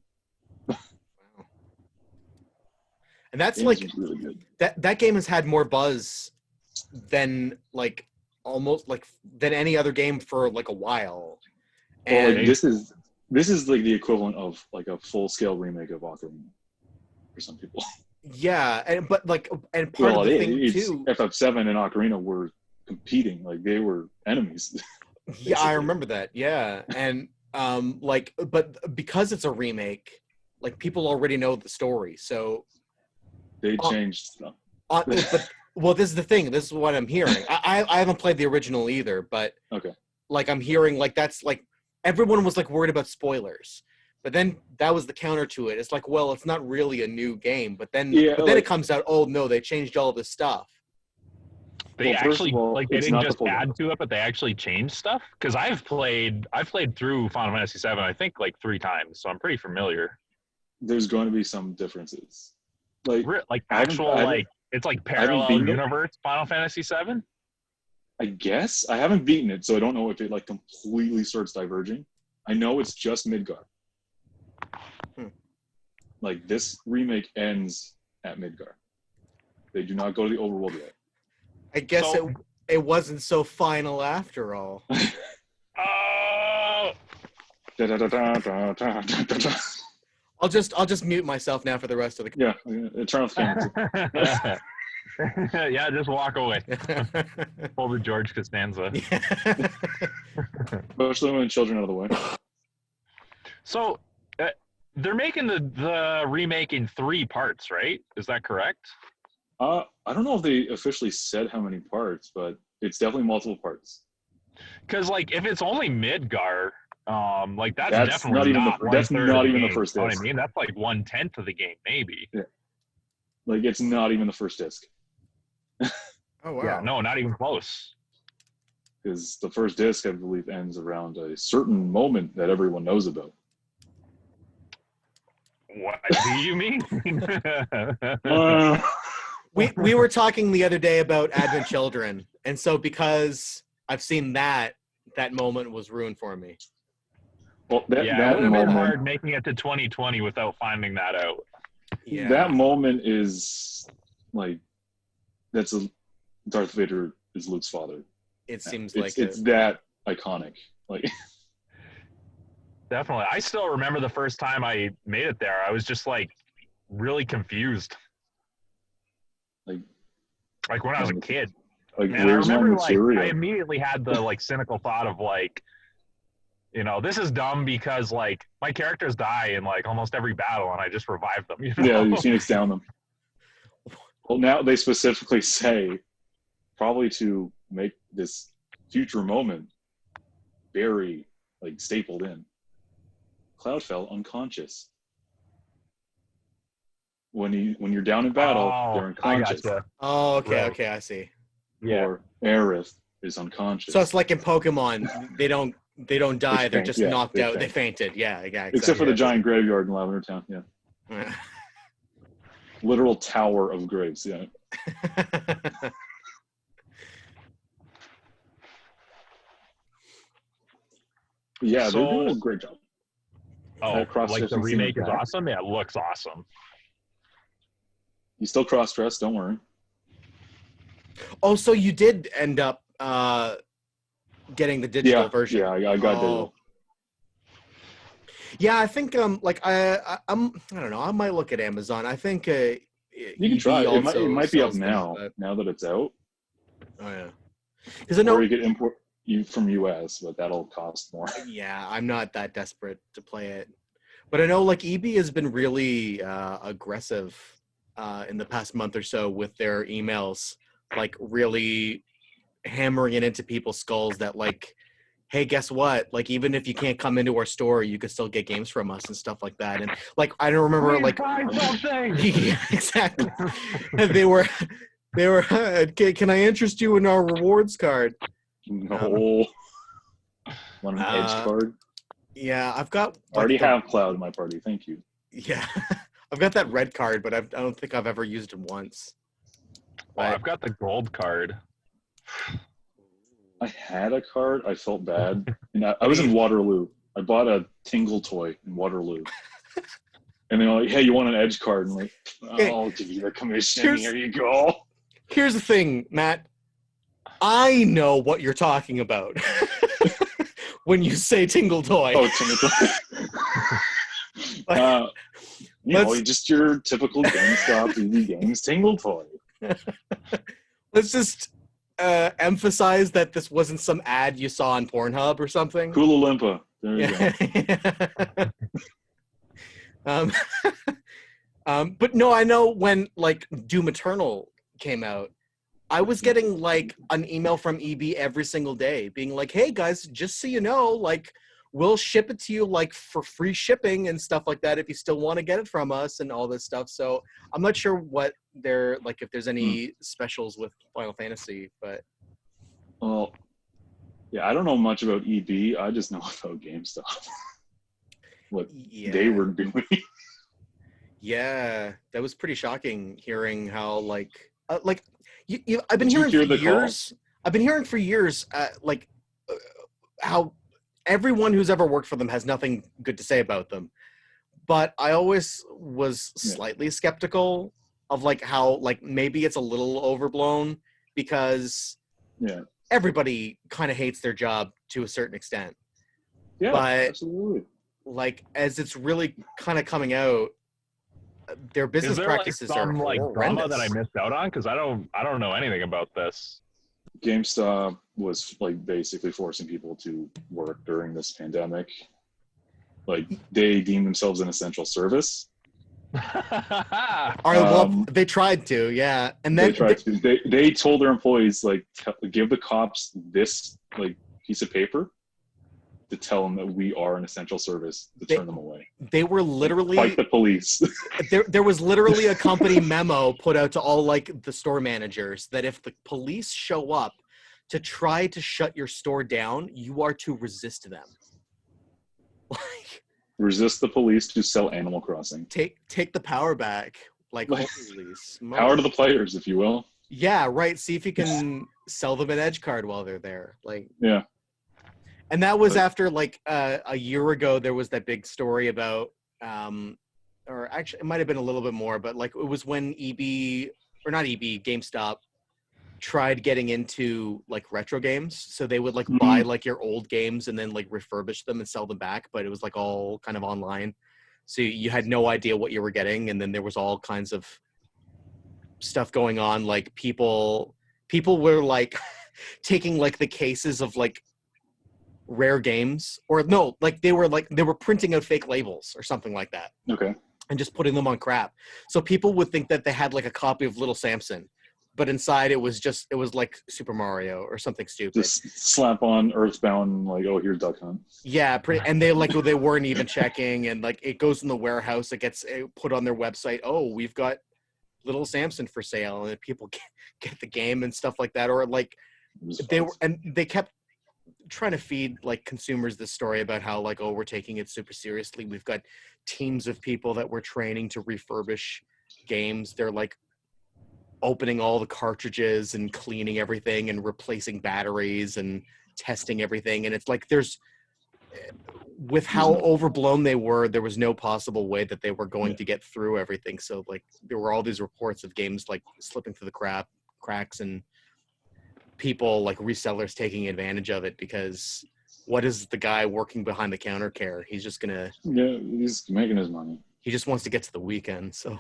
And that's It like really good. that game has had more buzz than like almost like than any other game for like a while. And Well, like, this is like the equivalent of like a full scale remake of Ocarina for some people. Yeah, and part of the thing too. FF7 and Ocarina were competing, like they were enemies. Yeah, I remember that. Yeah, and but because it's a remake, like people already know the story, so They changed stuff. Well, this is the thing. This is what I'm hearing. I haven't played the original either, but Okay. like I'm hearing like that's like everyone was like worried about spoilers, but then that was the counter to it. It's like, well, it's not really a new game, but then it comes out, oh no, they changed all this stuff. They actually they didn't just add to it, but they actually changed stuff. Because I've played through Final Fantasy VII, I think like 3 times, so I'm pretty familiar. There's going to be some differences, like It's like parallel universe Final Fantasy VII. I guess I haven't beaten it, so I don't know if it like completely starts diverging. I know it's just Midgar. Like this remake ends at Midgar. They do not go to the overworld yet. I guess So- it wasn't so final after all. Oh! Da-da-da-da-da-da-da-da. I'll just mute myself now for the rest of the. Yeah, Eternal Fantasy. Yeah, just walk away. Pull the George Costanza. Especially when children out of the way. So they're making the remake in 3 parts, right? Is that correct? I don't know if they officially said how many parts, but it's definitely multiple parts. Because like if it's only Midgar, like that's That's definitely not even not the- that's one-third not of the even the game, first you know what I disc. mean? That's like 1/10 of the game, maybe. Like it's not even the first disc. Oh wow. Yeah, no, not even close. Because the first disc, I believe, ends around a certain moment that everyone knows about. What do you mean? We were talking the other day about Advent Children, and so because I've seen that moment was ruined for me. Well, that, Yeah, it that would have been moment, hard making it to 2020 without finding that out. Yeah. that moment is like, that's a Darth Vader is Luke's father. It seems It's like that iconic. Like, Definitely. I still remember the first time I made it there. I was just like really confused. Like when I was a kid. like And I where's my remember like material? I immediately had the like cynical thought of like, you know, this is dumb because like my characters die in like almost every battle and I just revive them. You know? Yeah, you Phoenix down them. Well, now they specifically say, probably to make this future moment very like stapled in. Cloud fell unconscious. When you're down in battle, they're I unconscious. gotcha. Oh, okay, Right. okay, I see. Yeah. Or Aerith is unconscious. So it's like in Pokemon, they don't die, they're faint, just yeah, knocked they out. They faint. fainted. Yeah, exactly. Except for the giant graveyard in Lavender Town, yeah. Literal tower of graves, yeah. Yeah, they're doing a great job. Oh, cross-dressing like the scene remake is back. awesome? Yeah, it looks awesome. You still cross-dress, don't worry. Oh, so you did end up getting the digital version. Yeah, I got digital. Yeah, I think like I don't know. I might look at Amazon. I think You can try. It might be up sells them, now. but- Now that it's out, Oh yeah, because I know. or you could import you from US, but that'll cost more. Yeah, I'm not that desperate to play it, but I know like EB has been really aggressive in the past month or so with their emails, like really hammering it into people's skulls that like, hey, guess what? Like even if you can't come into our store, you can still get games from us and stuff like that. And like I don't remember like something. yeah, exactly. they were can I interest you in our rewards card? No. Want an edge card? Yeah, I've got. I already have Cloud in my party. Thank you. Yeah, I've got that red card, but I don't think I've ever used it once. Well, I've got the gold card. I had a card. I felt bad. And I was in Waterloo. I bought a Tingle toy in Waterloo. And they're like, hey, you want an edge card? And I'm like, I'll give you the commission. Here you go. Here's the thing, Matt. I know what you're talking about when you say Tingle toy. Oh, Tingle toy. You know, just your typical GameStop EV Games Tingle toy. Let's just emphasize that this wasn't some ad you saw on Pornhub or something. Kula Limpa. There you go. But no, I know when like Doom Eternal came out, I was getting like an email from EB every single day being like, hey guys, just so you know, like we'll ship it to you like for free shipping and stuff like that if you still want to get it from us and all this stuff. So I'm not sure what they're like, if there's any specials with Final Fantasy, but well, yeah, I don't know much about EB. I just know about GameStop. What they were doing. Yeah, that was pretty shocking hearing how like I've been Did you hearing hear for the years. I've been hearing for years, how everyone who's ever worked for them has nothing good to say about them. But I always was slightly skeptical of like how like maybe it's a little overblown because everybody kind of hates their job to a certain extent. Yeah, but absolutely. Like as it's really kind of coming out, their business practices are some like horrendous. drama that I missed out on? Because I don't know anything about this. GameStop was like basically forcing people to work during this pandemic. Like they deem themselves an essential service. They tried to, yeah, and then they told their employees like give the cops this like piece of paper to tell them that we are an essential service to turn them away. They were literally fight the police. there was literally a company memo put out to all like the store managers that if the police show up to try to shut your store down, you are to resist them. Like resist the police to sell Animal Crossing. Take the power back. Like holy smokes. Power to the players, if you will. Yeah, right. See if you can sell them an edge card while they're there. Like yeah. And that was after like a year ago. There was that big story about, or actually it might have been a little bit more, but like it was when GameStop tried getting into like retro games. So they would like buy like your old games and then like refurbish them and sell them back. But it was like all kind of online. So you had no idea what you were getting. And then there was all kinds of stuff going on. Like people were like taking like the cases of like rare games, or no, like they were printing out fake labels or something like that. Okay. And just putting them on crap. So people would think that they had like a copy of Little Samson, but inside it was like Super Mario or something stupid. Just slap on Earthbound, like, oh, here's Duck Hunt. Yeah, and they weren't even checking, and like it goes in the warehouse, it gets put on their website. Oh, we've got Little Samson for sale, and people get the game and stuff like that. Or like they kept trying to feed like consumers this story about how like, oh, we're taking it super seriously. We've got teams of people that we're training to refurbish games. They're like opening all the cartridges and cleaning everything and replacing batteries and testing everything. And it's like with how overblown they were, there was no possible way that they were going to get through everything. So like there were all these reports of games like slipping through the cracks and people like resellers taking advantage of it, because what is the guy working behind the counter care? He's just gonna he's making his money. He just wants to get to the weekend. So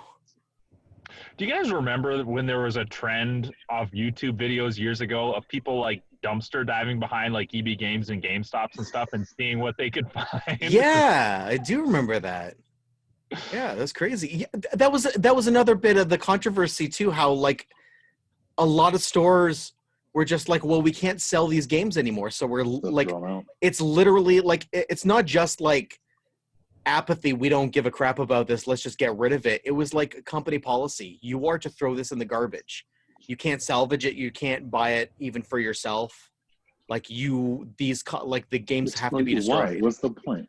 do you guys remember when there was a trend of YouTube videos years ago of people like dumpster diving behind like EB Games and GameStops and stuff and seeing what they could find? Yeah, I do remember that. Yeah, that's crazy. Yeah, that was another bit of the controversy too, how like a lot of stores were just like, well, we can't sell these games anymore. So we're like, it's literally like, it's not just like apathy. We don't give a crap about this. Let's just get rid of it. It was like a company policy. You are to throw this in the garbage. You can't salvage it. You can't buy it even for yourself. Like the games have to be destroyed. Why? What's the point?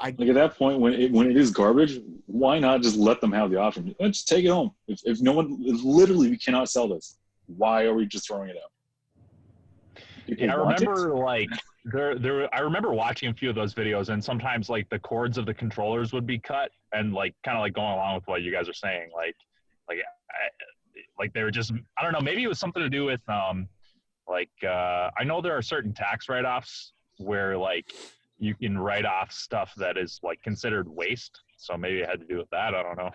Like at that point, when it is garbage, why not just let them have the option? Let's take it home. If no one, literally, we cannot sell this. Why are we just throwing it out? I remember like I remember watching a few of those videos, and sometimes like the cords of the controllers would be cut, and like kind of like going along with what you guys are saying, like they were just, I don't know, maybe it was something to do with I know there are certain tax write-offs where like you can write off stuff that is like considered waste, so maybe it had to do with that. I don't know.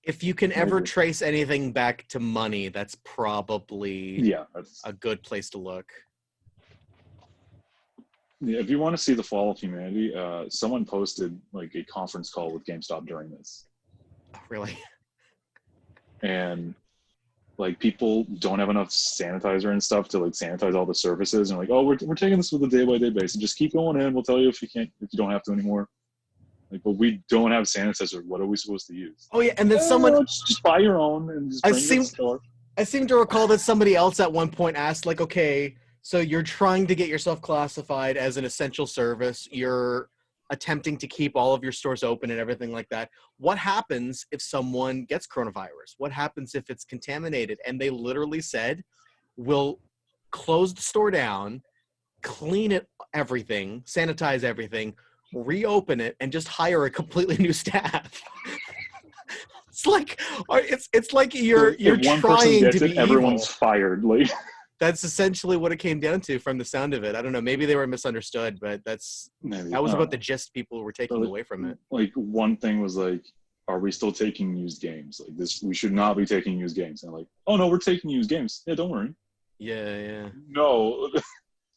If you can ever trace anything back to money, that's probably a good place to look. Yeah, if you want to see the fall of humanity, someone posted like a conference call with GameStop during this. Oh, really? And like people don't have enough sanitizer and stuff to like sanitize all the surfaces, and like, oh, we're taking this with a day-by-day basis. Just keep going in. We'll tell you if you don't have to anymore. Like, but we don't have sanitizer. What are we supposed to use? Oh yeah, and then someone just buy your own and just bring it to the store. I seem to recall that somebody else at one point asked, like, okay, so you're trying to get yourself classified as an essential service. You're attempting to keep all of your stores open and everything like that. What happens if someone gets coronavirus? What happens if it's contaminated? And they literally said, will close the store down, clean it, everything, sanitize everything, reopen it, and just hire a completely new staff. It's like you're if one person trying gets to be it, everyone's evil. fired. Like, That's essentially what it came down to from the sound of it. I don't know. Maybe they were misunderstood, but that was about the gist people were taking away from it. like one thing was like, are we still taking used games? Like this, we should not be taking used games. And like, oh no, we're taking used games. Yeah, don't worry. Yeah. No,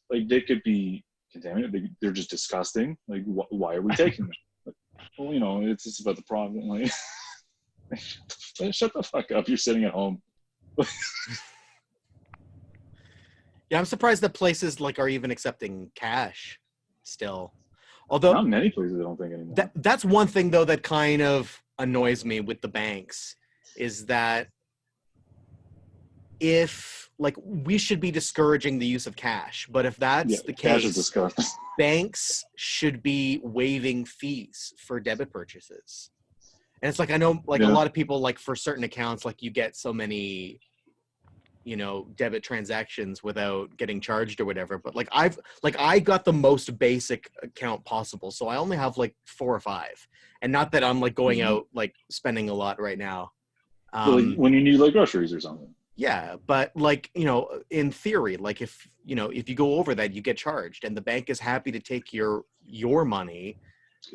like they could be contaminated. They're just disgusting. Like, why are we taking them? Like, well, you know, it's just about the problem. Like, shut the fuck up. You're sitting at home. Yeah, I'm surprised that places like are even accepting cash still. Although Not many places, I don't think anymore. that's one thing though that kind of annoys me with the banks is that if like we should be discouraging the use of cash, but if that's the cash is case, disgusting. banks should be waiving fees for debit purchases. And it's like I know like a lot of people like for certain accounts like you get so many debit transactions without getting charged or whatever, but like I got the most basic account possible, so I only have like 4 or 5, and not that I'm like going out like spending a lot right now. Like when you need like groceries or something. Yeah, but like in theory, like if you go over that, you get charged, and the bank is happy to take your money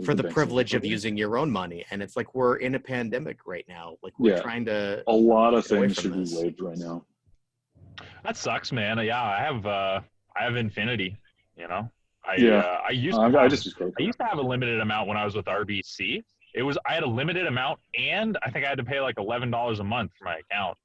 for the privilege of using your own money. And it's like we're in a pandemic right now, like we're trying to a lot of things should be waived right now. That sucks, man. Yeah, I have Infinity. I used to have a limited amount when I was with RBC. I had a limited amount, and I think I had to pay like $11 a month for my account.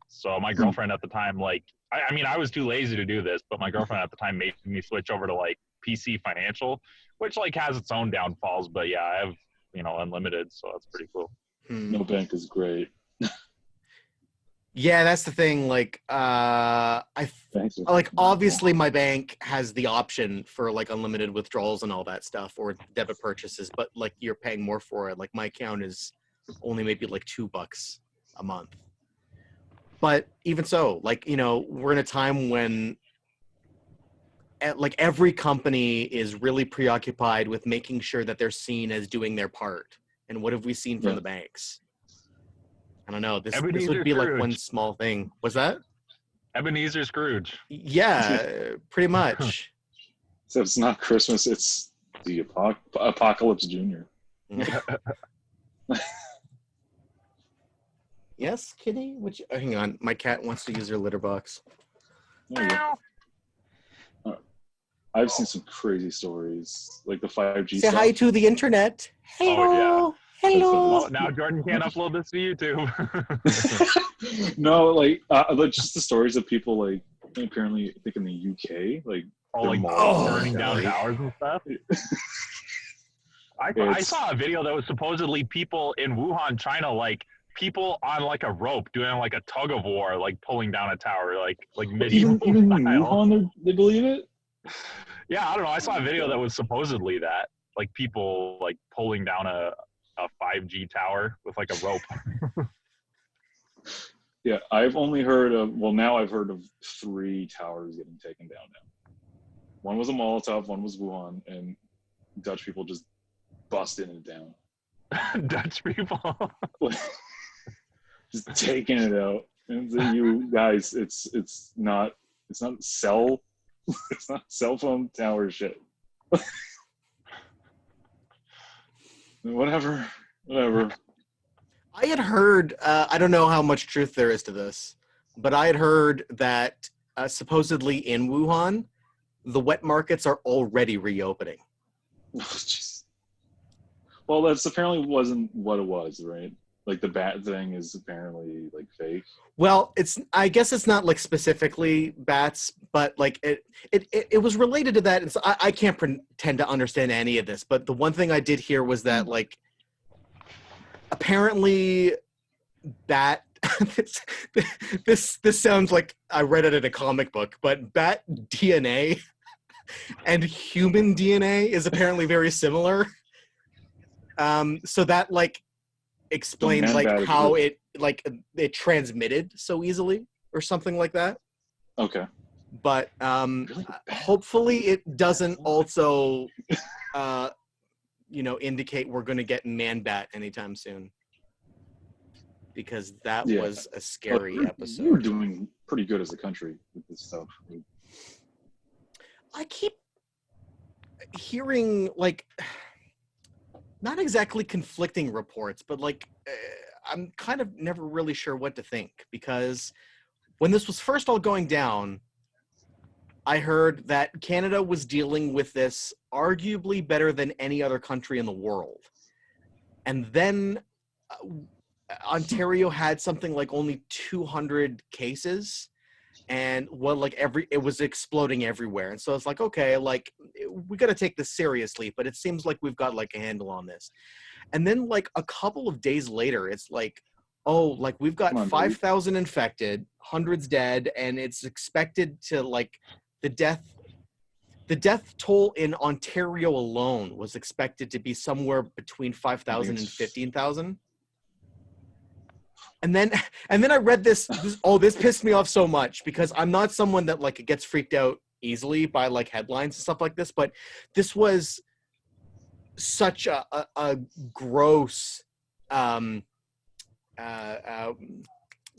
So my girlfriend at the time, like, I was too lazy to do this, but my girlfriend at the time made me switch over to like PC Financial, which like has its own downfalls. But yeah, I have unlimited, so that's pretty cool. No bank is great. Yeah, that's the thing. Like, obviously my bank has the option for like unlimited withdrawals and all that stuff, or debit purchases, but like you're paying more for it. Like my account is only maybe like $2 a month. But even so, like, we're in a time when like every company is really preoccupied with making sure that they're seen as doing their part. And what have we seen from the banks? I don't know. This would be like one small thing. What's that? Ebenezer Scrooge. Yeah, pretty much. So it's not Christmas, it's the Apocalypse Junior. Yes, kitty? Hang on. My cat wants to use her litter box. I've seen some crazy stories, like the 5G Say stuff. hi to the internet. Hello. Oh, yeah. Hello. Well, now Jordan can't upload this to YouTube. No, like just the stories of people, like apparently, I think in the UK, like burning down towers and stuff. I saw a video that was supposedly people in Wuhan, China, like people on like a rope doing like a tug of war, like pulling down a tower, like medieval even style. Wuhan, they believe it. Yeah, I don't know. I saw a video that was supposedly that, like people like pulling down a 5G tower with like a rope. Yeah, I've only heard of, now I've heard of 3 towers getting taken down now. One was a Molotov, one was Wuhan, and Dutch people just busting it down. Dutch people. Just taking it out. And so you guys, it's not cell phone tower shit. Whatever. I had heard, I don't know how much truth there is to this, but I had heard that supposedly in Wuhan, the wet markets are already reopening. Oh, well, that's apparently wasn't what it was, right? Like the bat thing is apparently like fake. Well, I guess it's not like specifically bats, but like it was related to that. And so I can't pretend to understand any of this, but the one thing I did hear was that like apparently bat this sounds like I read it in a comic book, but bat DNA and human DNA is apparently very similar. So that like explains like how it transmitted so easily or something like that. Okay. But Really bad. hopefully it doesn't also, indicate we're going to get Man-Bat anytime soon. Because that Yeah. was a scary We're episode. doing pretty good as a country with this stuff. I keep hearing, like, not exactly conflicting reports, but, like, I'm kind of never really sure what to think. Because when this was first all going down, I heard that Canada was dealing with this arguably better than any other country in the world. And then Ontario had something like only 200 cases, and it was exploding everywhere. And so it's like, okay, like we got to take this seriously, but it seems like we've got like a handle on this. And then like a couple of days later, it's like, oh, like we've got 5,000 infected, hundreds dead, and it's expected to like the death toll in Ontario alone was expected to be somewhere between 5,000 and 15,000. And then I read this pissed me off so much because I'm not someone that like gets freaked out easily by like headlines and stuff like this, but this was such a gross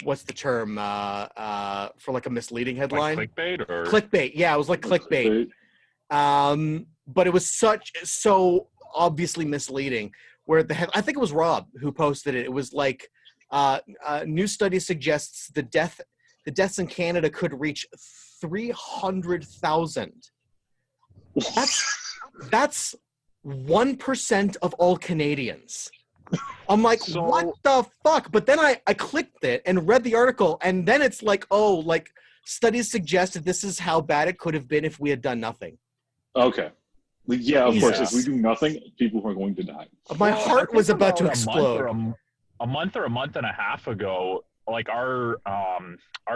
what's the term for like a misleading headline? Like clickbait or clickbait. Yeah, it was like clickbait. But it was so obviously misleading. Where I think it was Rob who posted it. It was like new study suggests the deaths in Canada could reach 300,000. That's 1% of all Canadians. I'm like, what the fuck? But then I clicked it and read the article, and then it's like, oh, like studies suggested this is how bad it could have been if we had done nothing. Okay. Yeah, of course. Jesus. If we do nothing, people are going to die. My heart was about to explode. A month or a month and a half ago, like our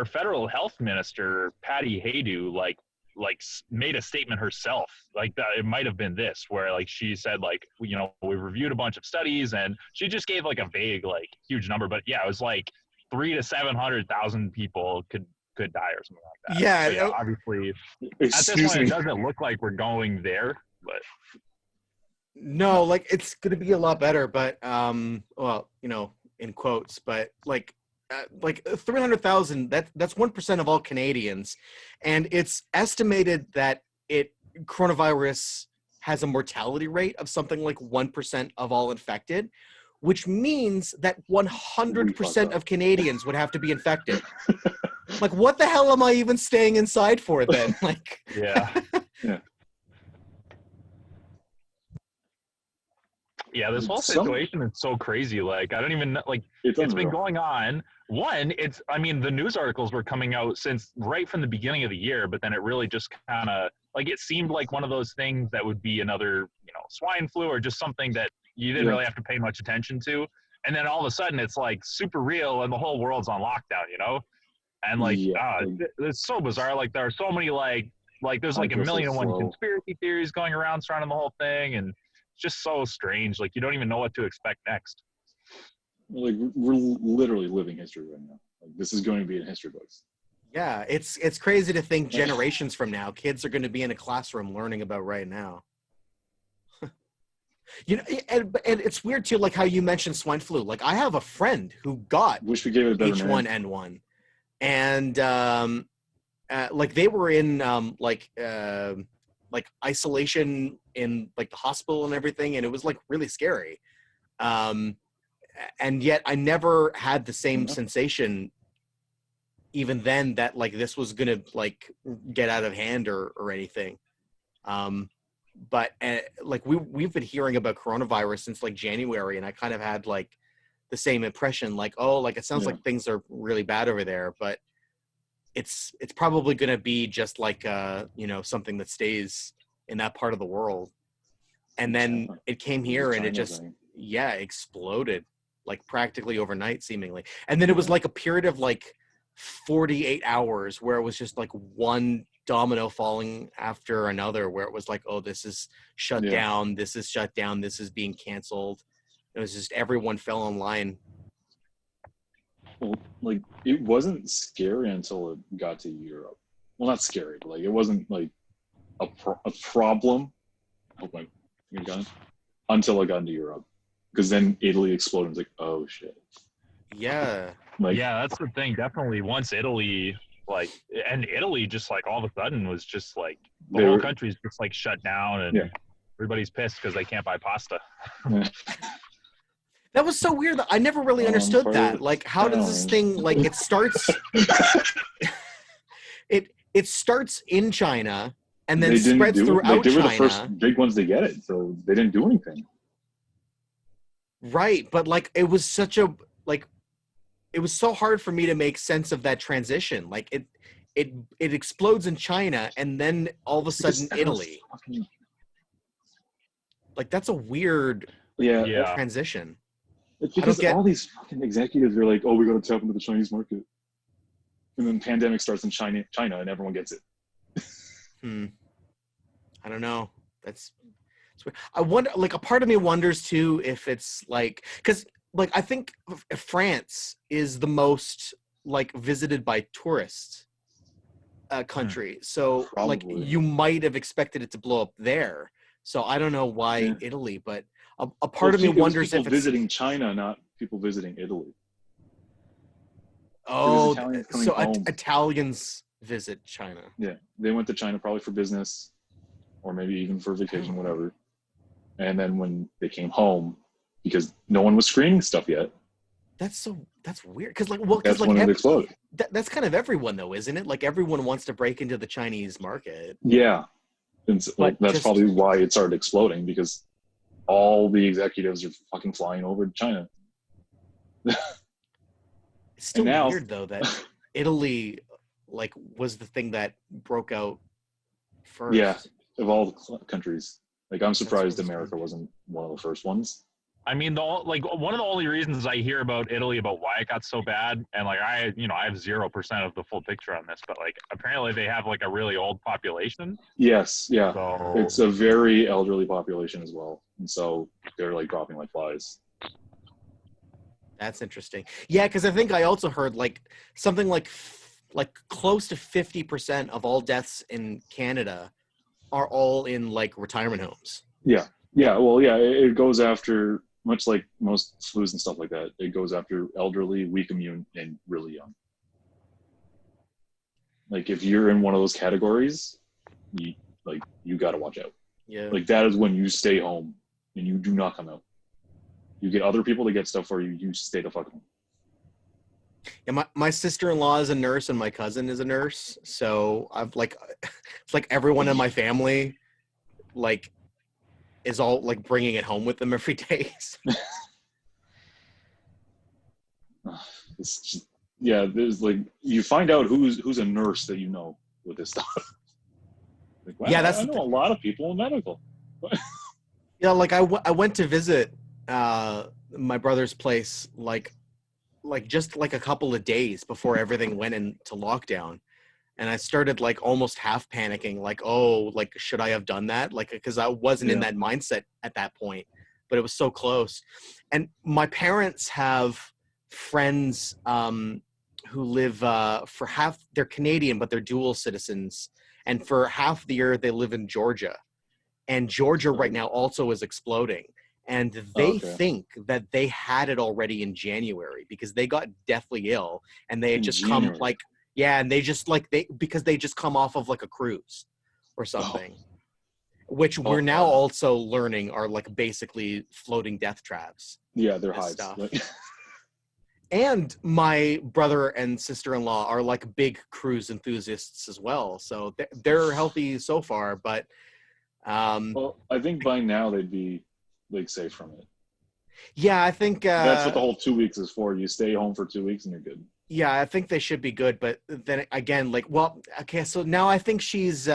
federal health minister Patty Haydu like made a statement herself. Like it might have been this, where like she said like, you know, we reviewed a bunch of studies, and she just gave like a vague like huge number, but yeah, it was like 300,000 to 700,000 people could die or something like that. Yeah, but yeah, obviously at this point it doesn't look like we're going there, but no, like it's gonna be a lot better, but well, you know, in quotes, but like 300,000, that's 1% of all Canadians, and it's estimated that coronavirus has a mortality rate of something like 1% of all infected, which means that 100% of Canadians would have to be infected. Like, what the hell am I even staying inside for then? Like, yeah. Yeah, this whole situation is so crazy. Like, I don't even know, like, it's been going on. I mean, the news articles were coming out since right from the beginning of the year, but then it really just kind of, like, it seemed like one of those things that would be another, you know, swine flu or just something that you didn't really have to pay much attention to. And then all of a sudden it's like super real and the whole world's on lockdown, you know? And like, it's so bizarre. Like, there are so many, like there's like a million and one conspiracy theories going around surrounding the whole thing. And it's just so strange. Like, you don't even know what to expect next. Like, we're literally living history right now. Like, this is going to be in history books. Yeah, it's crazy to think generations from now, kids are going to be in a classroom learning about right now. You know, and it's weird too, like how you mentioned swine flu. Like, I have a friend who got Wish we gave it a better H1N1, and like they were in like isolation in like the hospital and everything, and it was like really scary. And yet I never had the same sensation even then that like this was gonna like get out of hand or anything. But like we've been hearing about coronavirus since like January, and I kind of had like the same impression, like, oh, like it sounds like things are really bad over there, but it's probably gonna be just like you know, something that stays in that part of the world. And then it came here and it just exploded like practically overnight seemingly. And then it was like a period of like 48 hours where it was just like one domino falling after another, where it was like, oh, this is shut down, this is shut down, this is being canceled. It was just everyone fell in line. Well, like, it wasn't scary until it got to Europe. well, not scary, but like it wasn't like a problem. I hope I got it until I got into Europe, because then Italy exploded. I was like, oh shit. Yeah. Like, Yeah, that's the thing. Definitely once Italy, like, and Italy just like all of a sudden was just like the They whole were- country's just like shut down and Yeah. everybody's pissed because they can't buy pasta. That was so weird. I never really understood that. Like, how does this thing, like, it starts it starts in China and then they didn't spreads do it. throughout Like, they were the China. first big ones to get it, so they didn't do anything. Right, but like it was such a like it was so hard for me to make sense of that transition. Like it explodes in China and then all of a sudden Italy. Like that's a weird Yeah. transition. It's because all these fucking executives are like, oh, we got to tap into the Chinese market. And then pandemic starts in China and everyone gets it. I don't know. That's weird. I wonder, like a part of me wonders too if it's like, because like I think France is the most like visited by tourists country. So like Probably. you might have expected it to blow up there. So I don't know why Italy, but a part of me wonders if it's visiting China, not people visiting Italy. Oh, so Italians visit China. Yeah, they went to China probably for business, or maybe even for vacation, whatever. And then when they came home, because no one was screening stuff yet. That's weird. Because like, that's when it exploded. That's kind of everyone though, isn't it? Like everyone wants to break into the Chinese market. Yeah, and so, like, that's probably why it started exploding, because all the executives are fucking flying over to China. It's still weird though that Italy like was the thing that broke out first. Yeah, of all the countries. Like, I'm surprised America wasn't one of the first ones. I mean, one of the only reasons I hear about Italy, about why it got so bad, and like I have 0% of the full picture on this, but like apparently they have like a really old population. Yes, yeah. So it's a very elderly population as well, and so they're like dropping like flies. That's interesting. Yeah, because I think I also heard like something like close to 50% of all deaths in Canada are all in like retirement homes. Yeah. Well, yeah, it goes after, much like most flus and stuff like that, it goes after elderly, weak immune, and really young. Like, if you're in one of those categories, you got to watch out. Yeah. Like, that is when you stay home and you do not come out. You get other people to get stuff for you. You stay the fuck home. Yeah, my sister-in-law is a nurse and my cousin is a nurse. So I've like, it's like everyone in my family, like, is all like bringing it home with them every day. It's just, there's like, you find out who's a nurse that you know with this stuff. Like, wow, yeah, I know a lot of people in medical. Yeah, like I went to visit my brother's place like just like a couple of days before everything went into lockdown. And I started like almost half panicking, like, oh, like, should I have done that? Like, because I wasn't in that mindset at that point, but it was so close. And my parents have friends who live for half, they're Canadian, but they're dual citizens. And for half the year, they live in Georgia. And Georgia right now also is exploding. And they think that they had it already in January because they got deathly ill and they had just come like, and they just like because they just come off of like a cruise or something, which we're now also learning are like basically floating death traps. Yeah, they're hives. And my brother and sister-in-law are like big cruise enthusiasts as well, so they're healthy so far. But well, I think by now they'd be like safe from it. Yeah, I think that's what the whole 2 weeks is for. You stay home for 2 weeks and you're good. Yeah, I think they should be good, but then again, like, well, okay, so now I think she's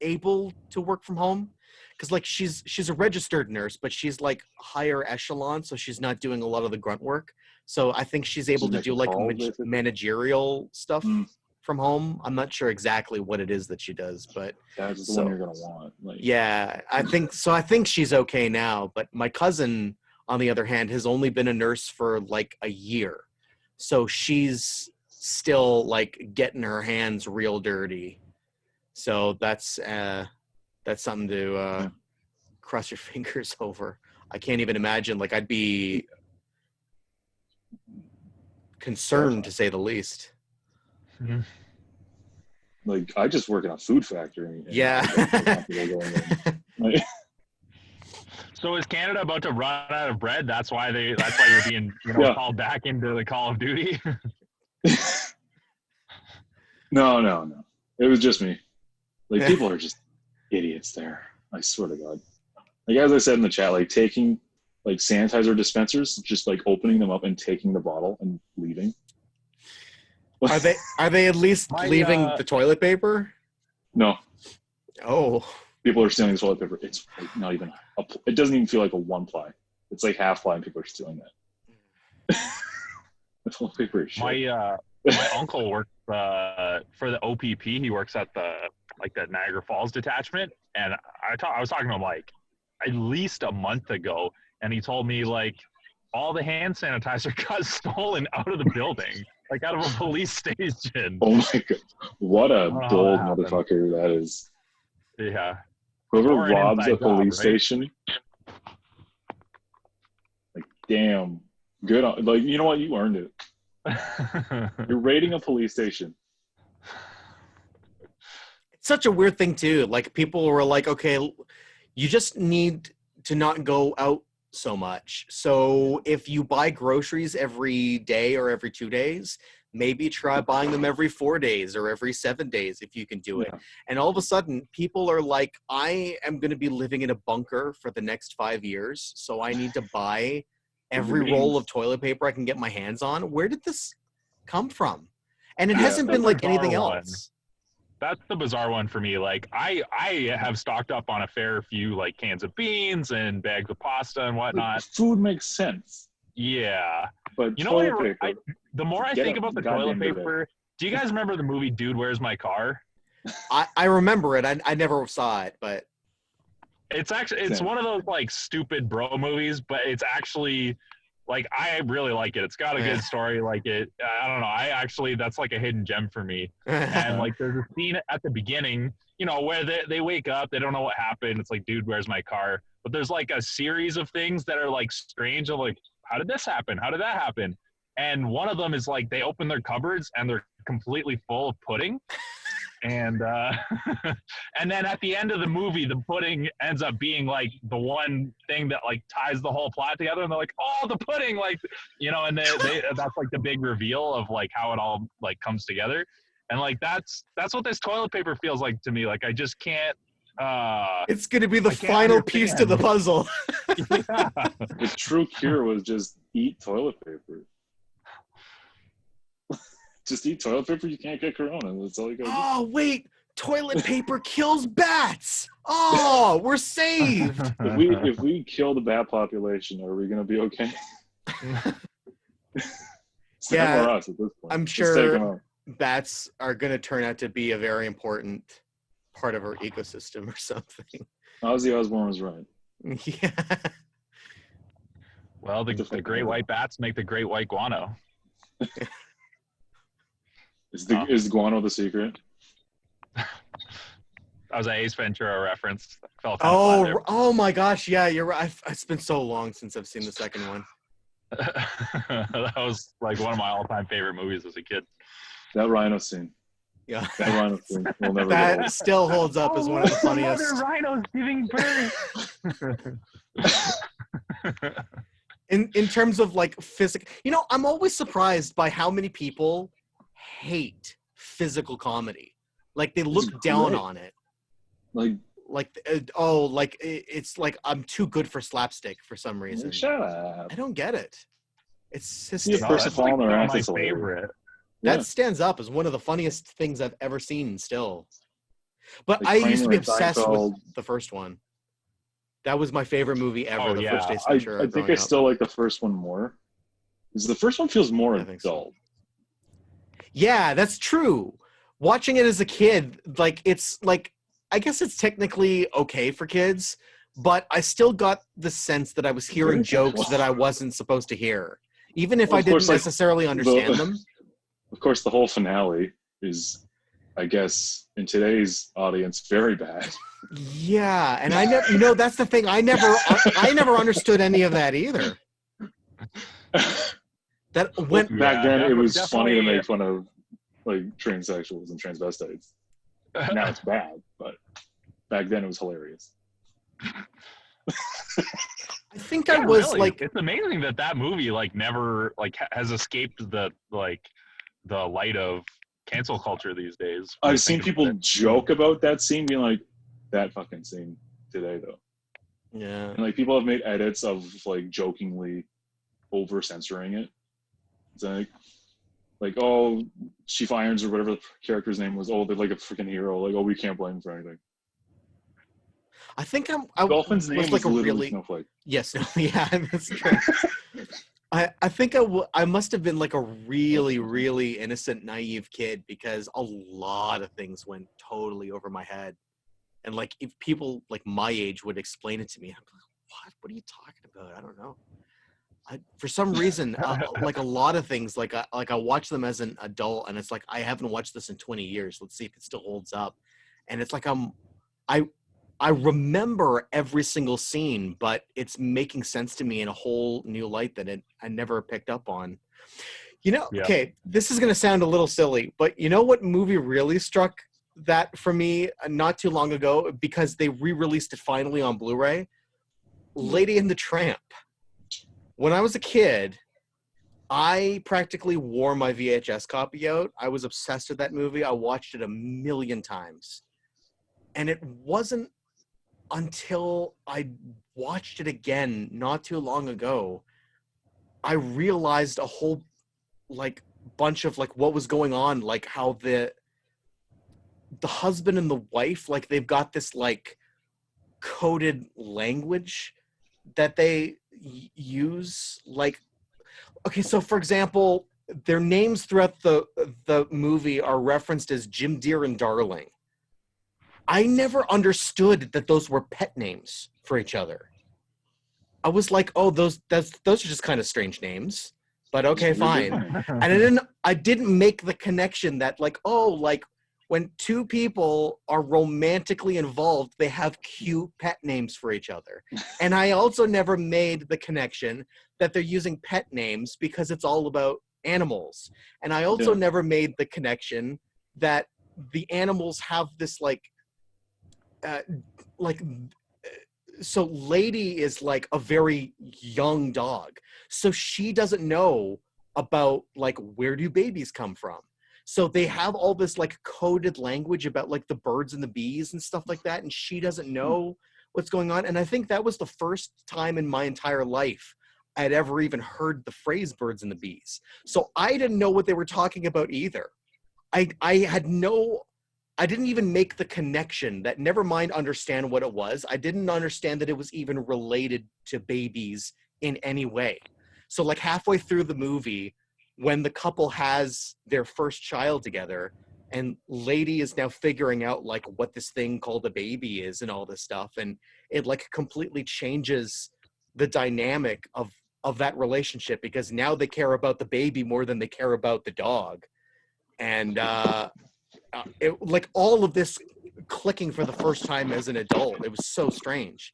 able to work from home because like she's a registered nurse, but she's like higher echelon, so she's not doing a lot of the grunt work. So I think she's able to do like managerial stuff from home. I'm not sure exactly what it is that she does, but that's the one you're gonna want. Like, yeah, I think so. I think she's okay now, but my cousin, on the other hand, has only been a nurse for like a year. So she's still like getting her hands real dirty. So that's something to cross your fingers over. I can't even imagine. Like, I'd be concerned, to say the least. Like, I just work in a food factory. And Yeah. Like, So is Canada about to run out of bread? That's why you're being called back into the Call of Duty. No. It was just me. Like, people are just idiots there. I swear to God. Like, as I said in the chat, like taking like sanitizer dispensers, just like opening them up and taking the bottle and leaving. Are they at least leaving the toilet paper? No. Oh. People are stealing the toilet paper. It's like not even it doesn't even feel like a 1-ply. It's like half ply, and people are stealing that. The toilet paper is shit. My uncle works for the OPP. He works at the Niagara Falls detachment, and I was talking to him like at least a month ago, and he told me like all the hand sanitizer got stolen out of the building, like out of a police station. Oh my God. What a bold motherfucker that is. Yeah. Whoever Or an robs a inside police job, right? station, like, damn. Good on, like, you know what? You earned it. You're raiding a police station. It's such a weird thing too. Like, people were like, okay, you just need to not go out so much. So if you buy groceries every day or every 2 days, maybe try buying them every 4 days or every 7 days if you can do it. Yeah. And all of a sudden, people are like, I am going to be living in a bunker for the next 5 years, so I need to buy every roll of toilet paper I can get my hands on. Where did this come from? And it hasn't been like anything else. That's the bizarre one for me. Like, I have stocked up on a fair few like cans of beans and bags of pasta and whatnot. Like, food makes sense. Yeah. But You know toilet what? paper, The more I think about the toilet paper, do you guys remember the movie Dude, Where's My Car? I remember it. I never saw it, but It's one of those like stupid bro movies, but it's actually like, I really like it. It's got a good story. Like, I don't know. That's like a hidden gem for me. And like, there's a scene at the beginning, where they wake up, they don't know what happened. It's like, dude, where's my car? But there's like a series of things that are like strange. Of like, how did this happen? How did that happen? And one of them is like, they open their cupboards and they're completely full of pudding. And and then at the end of the movie, the pudding ends up being like the one thing that like ties the whole plot together. And they're like, oh, the pudding, like, and they that's like the big reveal of like how it all like comes together. And like that's what this toilet paper feels like to me. Like, I just can't. It's going to be the final piece to the puzzle. Yeah. The true cure was just eat toilet paper. Just eat toilet paper, you can't get corona. That's all you gotta do. Oh, wait. Toilet paper kills bats. Oh, we're saved. If we kill the bat population, are we gonna be okay? It's them or us at this point. I'm Let's take them sure out. bats are going to turn out to be a very important part of our ecosystem or something. Ozzy Osbourne was right. Yeah. Well, the great white bats make the great white guano. Is guano the secret? That was an Ace Ventura reference. Felt kind of flat there. Oh my gosh. Yeah, you're right. It's been so long since I've seen the second one. That was like one of my all-time favorite movies as a kid. That rhino scene. Yeah. That rhino scene will never That get old. still holds up as one of the funniest. Another rhino's giving birth. In terms of like physical, I'm always surprised by how many people hate physical comedy. Like, they look down on it. It's like I'm too good for slapstick for some reason. Shut up. I don't get it. It's just See a person fall on their ass. My It's hilarious. favorite. that stands up as one of the funniest things I've ever seen still. But Like I used to be Kramer, obsessed with Seinfeld. the first one. That was my favorite movie ever. Oh, the yeah. first Ace Ventura. I think growing I up. still like the first one more. Because the first one feels more I think so. adult. Yeah, that's true. Watching it as a kid, like, it's like, I guess it's technically okay for kids, but I still got the sense that I was hearing jokes that I wasn't supposed to hear, even if I didn't necessarily understand them. of course, the whole finale is, I guess, in today's audience, very bad. Yeah, and I never, that's the thing. I never understood any of that either. That when Back then, it was funny to definitely- make fun of like transsexuals and transvestites. Now it's bad, but back then it was hilarious. I think I was really. like, It's amazing that movie like never like has escaped the light of cancel culture these days. when you I've seen think people about it. joke about that scene, being like, "That fucking scene today, though." yeah, And like people have made edits of like jokingly over censoring it. It's like oh, Chief Irons or whatever the character's name was. Oh, they're like a freaking hero. Like, oh, we can't blame him for anything. I think I Dolphin's name was like was a literally really Snowflake. yes, no, yeah, that's true. I think I must have been like a really, really innocent, naive kid because a lot of things went totally over my head. And like if people like my age would explain it to me, I'm like, what are you talking about? I don't know. For some reason, like a lot of things, like I watch them as an adult, and it's like I haven't watched this in 20 years. Let's see if it still holds up. And it's like I remember every single scene, but it's making sense to me in a whole new light that I never picked up on. Yeah. Okay, this is going to sound a little silly, but you know what movie really struck that for me not too long ago because they re-released it finally on Blu-ray? Lady and the Tramp. When I was a kid, I practically wore my VHS copy out. I was obsessed with that movie. I watched it a million times. And it wasn't until I watched it again not too long ago, I realized a whole like bunch of like what was going on, like how the husband and the wife, like they've got this like coded language that they use. Like, okay, so for example, their names throughout the movie are referenced as Jim Deere and Darling. I never understood that those were pet names for each other. I was like, oh, those are just kind of strange names, but okay, fine. And I didn't make the connection that like, oh, like when two people are romantically involved, they have cute pet names for each other. And I also never made the connection that they're using pet names because it's all about animals. And I also never made the connection that the animals have this so Lady is like a very young dog, so she doesn't know about like where do babies come from. So they have all this like coded language about like the birds and the bees and stuff like that, and she doesn't know what's going on. And I think that was the first time in my entire life I'd ever even heard the phrase birds and the bees. So I didn't know what they were talking about either. I didn't even make the connection that, never mind understand what it was. I didn't understand that it was even related to babies in any way. So like halfway through the movie, when the couple has their first child together and Lady is now figuring out like what this thing called a baby is and all this stuff, and it like completely changes the dynamic of that relationship because now they care about the baby more than they care about the dog. And it, like all of this clicking for the first time as an adult, it was so strange.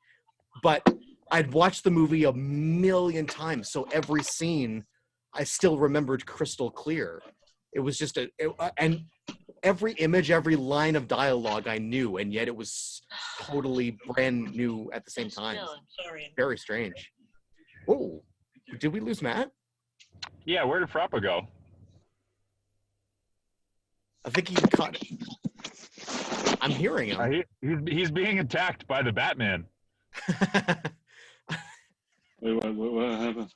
But I'd watched the movie a million times, so every scene I still remembered crystal clear. It was just and every image, every line of dialogue I knew, and yet it was totally brand new at the same time. Very strange. Oh, did we lose Matt? Yeah, where did Frappa go? I think he cut. I'm hearing him. He's being attacked by the Batman. Wait, what happened?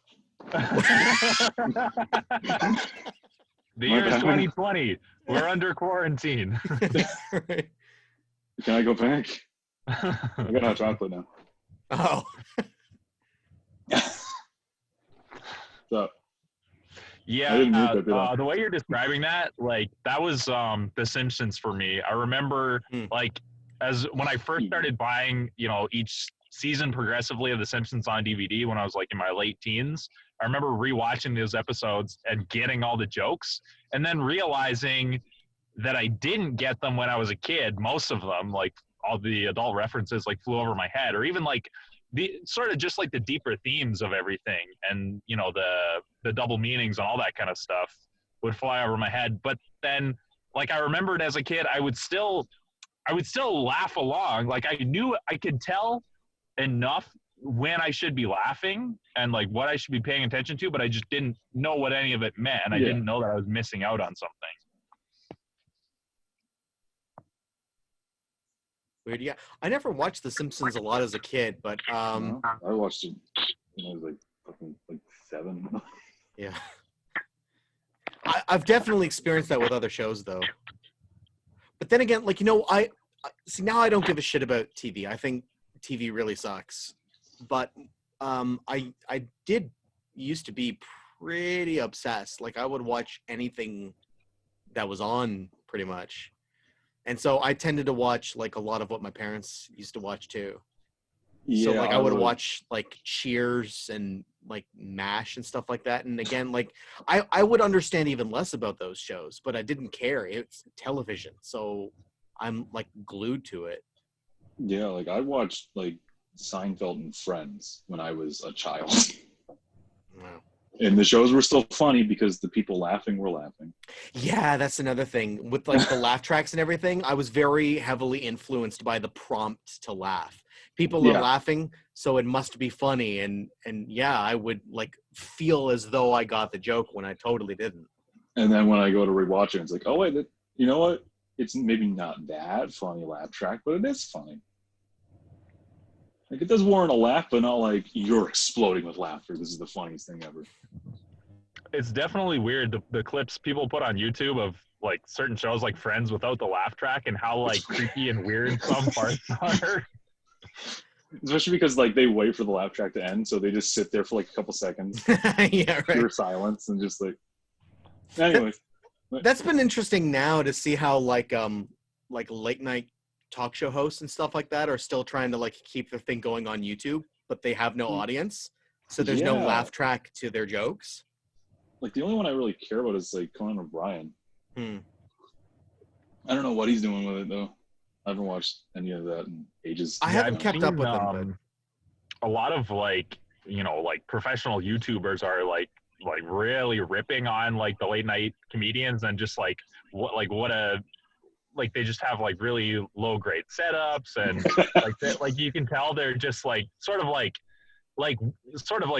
The year is 2020. We're under quarantine. Right. Can I go back? I got hot chocolate now. Oh. So, Yeah, I didn't mute that, did I? the way you're describing that, like that was The Simpsons for me. I remember like as when I first started buying, each season progressively of The Simpsons on DVD when I was like in my late teens. I remember rewatching those episodes and getting all the jokes, and then realizing that I didn't get them when I was a kid. Most of them, like all the adult references, like flew over my head, or even like the sort of just like the deeper themes of everything, and you know, the double meanings and all that kind of stuff would fly over my head. But then, like, I remembered as a kid, I would still laugh along. Like, I could tell enough when I should be laughing and like what I should be paying attention to, but I just didn't know what any of it meant, and I didn't know that I was missing out on something. Weird. Yeah, I never watched The Simpsons a lot as a kid, but No, I watched it when I was like fucking like 7. yeah, I've definitely experienced that with other shows though. But then again, like, you know, I see now I don't give a shit about TV. I think TV really sucks. But I did used to be pretty obsessed. Like, I would watch anything that was on pretty much. And so I tended to watch like a lot of what my parents used to watch too. So like I would watch like Cheers and like MASH and stuff like that. And again, like I would understand even less about those shows, but I didn't care. It's television. So I'm like glued to it. Yeah, like I watched like Seinfeld and Friends when I was a child. Wow. And the shows were still funny because the people laughing were laughing. Yeah, that's another thing. With like the laugh tracks and everything, I was very heavily influenced by the prompt to laugh. People are laughing, so it must be funny. And yeah, I would like feel as though I got the joke when I totally didn't. And then when I go to rewatch it, it's like, oh wait, you know what? It's maybe not that funny laugh track, but it is funny. Like, it does warrant a laugh, but not like you're exploding with laughter. This is the funniest thing ever. It's definitely weird, the clips people put on YouTube of like certain shows like Friends without the laugh track, and how like creepy and weird some parts are. Especially because like they wait for the laugh track to end, so they just sit there for like a couple seconds. Yeah, right. Pure silence and just like. Anyway, that's been interesting now to see how like late night talk show hosts and stuff like that are still trying to like keep their thing going on YouTube, but they have no audience, so there's no laugh track to their jokes. Like, the only one I really care about is like Conan O'Brien. I don't know what he's doing with it though. I haven't watched any of that in ages. I haven't kept up with him. But a lot of like, you know, like professional YouTubers are like really ripping on like the late night comedians, and just like like they just have like really low grade setups, and like you can tell they're just like sort of like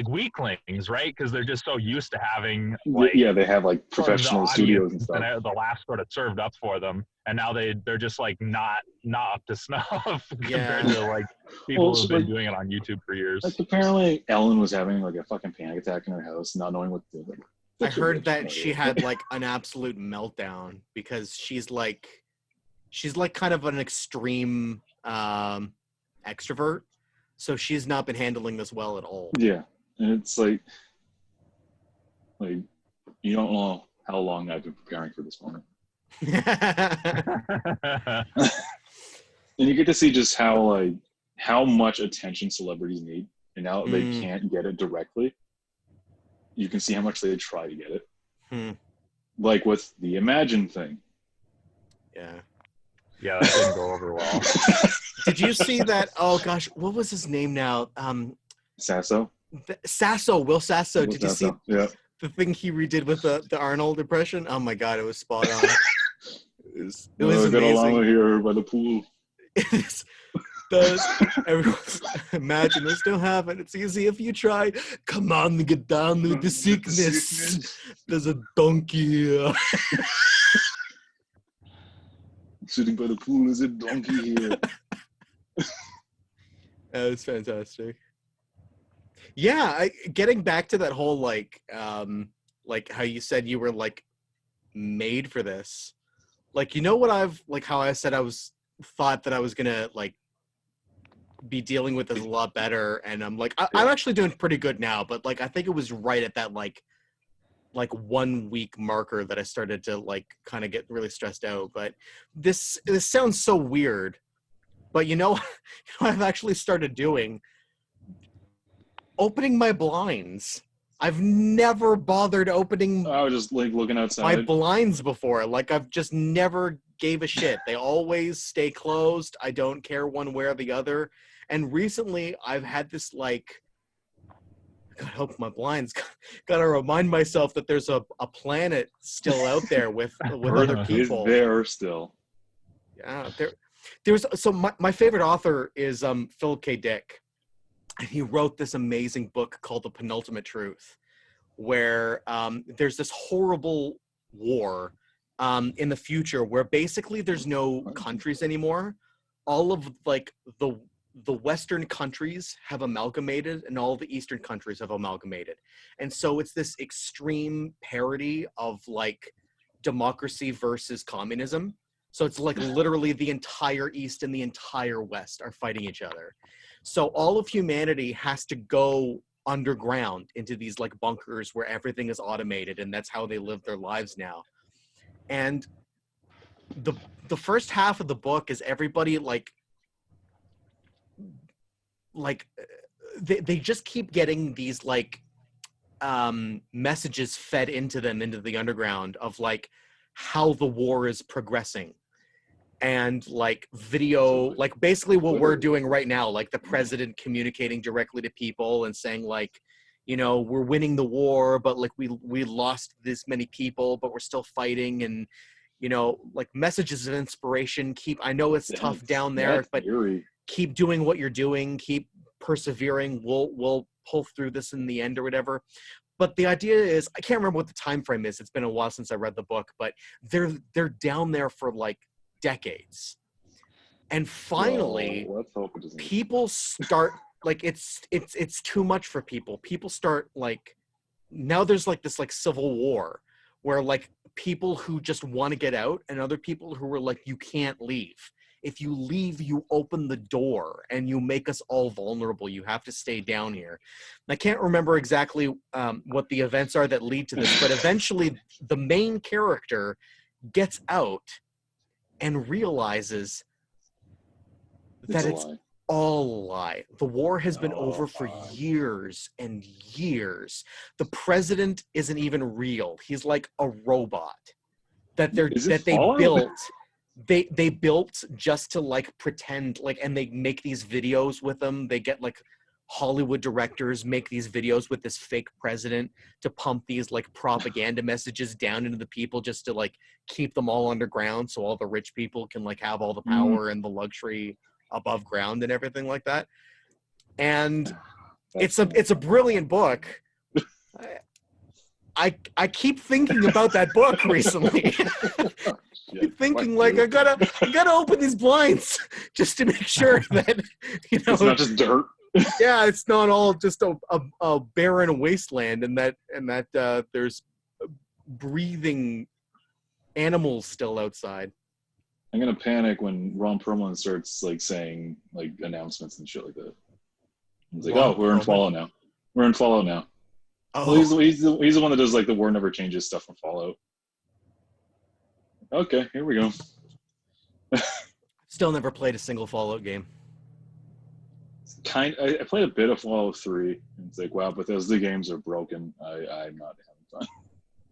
weaklings, right? Because they're just so used to having like they have like professional studios and stuff. And the laugh sort of served up for them, and now they're just like not up to snuff compared to like people who've been doing it on YouTube for years. Like, apparently Ellen was having like a fucking panic attack in her house, not knowing what to do. I heard that she had like an absolute meltdown because she's like kind of an extreme extrovert. So she's not been handling this well at all. Yeah. And it's like you don't know how long I've been preparing for this moment. And you get to see just how much attention celebrities need. And now that they can't get it directly, you can see how much they try to get it. Like with the Imagine thing. Yeah. Yeah, that didn't go over well. Did you see that? Oh gosh, what was his name now? Sasso? Will Sasso. Did you see the thing he redid with the Arnold impression? Oh my god, it was spot on. It was amazing. amazing. Here by the pool. It does. Imagine this don't happen. It's easy if you try. Come on, get down with the sickness. There's a donkey. Sitting by the pool, there's a donkey here. That was fantastic. Yeah, getting back to that whole like how you said you were like made for this. Like, you know what how I said thought that I was gonna like be dealing with this a lot better, and I'm like I'm actually doing pretty good now, but like I think it was right at that like 1 week marker that I started to like kind of get really stressed out. But this sounds so weird, But you know, what I've actually started doing? Opening my blinds. I've never bothered opening I was just like looking my outside. blinds before. Like, I've just never gave a shit. They always stay closed. I don't care one way or the other. And recently, I've had this, like, I gotta open my blinds. Gotta remind myself that there's a planet still out there with other Earth is people. there still. Yeah, there's so my favorite author is Philip K. Dick, and he wrote this amazing book called The Penultimate Truth, where there's this horrible war in the future where basically there's no countries anymore. All of like the Western countries have amalgamated and all the Eastern countries have amalgamated. And so it's this extreme parody of like democracy versus communism. So it's like literally the entire East and the entire West are fighting each other. So all of humanity has to go underground into these like bunkers where everything is automated, and that's how they live their lives now. And the first half of the book is everybody like they just keep getting these like messages fed into them into the underground of like how the war is progressing, and like video, like basically what we're doing right now, like the president communicating directly to people and saying like, you know, we're winning the war, but like we lost this many people, but we're still fighting. And you know, like messages of inspiration. I know it's tough down there, but keep doing what you're doing, keep persevering, we'll pull through this in the end or whatever. But the idea is, I can't remember what the time frame is, it's been a while since I read the book, but they're down there for like decades, and finally people start like it's too much for people start like, now there's like this like civil war where like people who just want to get out and other people who are like, you can't leave. If you leave, you open the door and you make us all vulnerable. You have to stay down here. And I can't remember exactly what the events are that lead to this, but eventually the main character gets out and realizes that it's all a lie. The war has been over for years and years. The president isn't even real. He's like a robot that they built. They built just to like pretend like, and they make these videos with them. They get like Hollywood directors make these videos with this fake president to pump these like propaganda messages down into the people just to like keep them all underground so all the rich people can like have all the power and the luxury above ground and everything like that. And it's a brilliant book. I keep thinking about that book recently. Thinking like I gotta open these blinds just to make sure that, you know, it's not just dirt. Yeah, it's not all just a barren wasteland, and that there's breathing animals still outside. I'm gonna panic when Ron Perlman starts like saying like announcements and shit like that. He's like, Ron we're in Perlman? Fallout now. We're in Fallout now. Oh, Well, he's the one that does like the war never changes stuff from Fallout. Okay, here we go. still never played a single Fallout game. I played a bit of Fallout 3, and it's like, wow, Bethesda games are broken. I'm not having fun.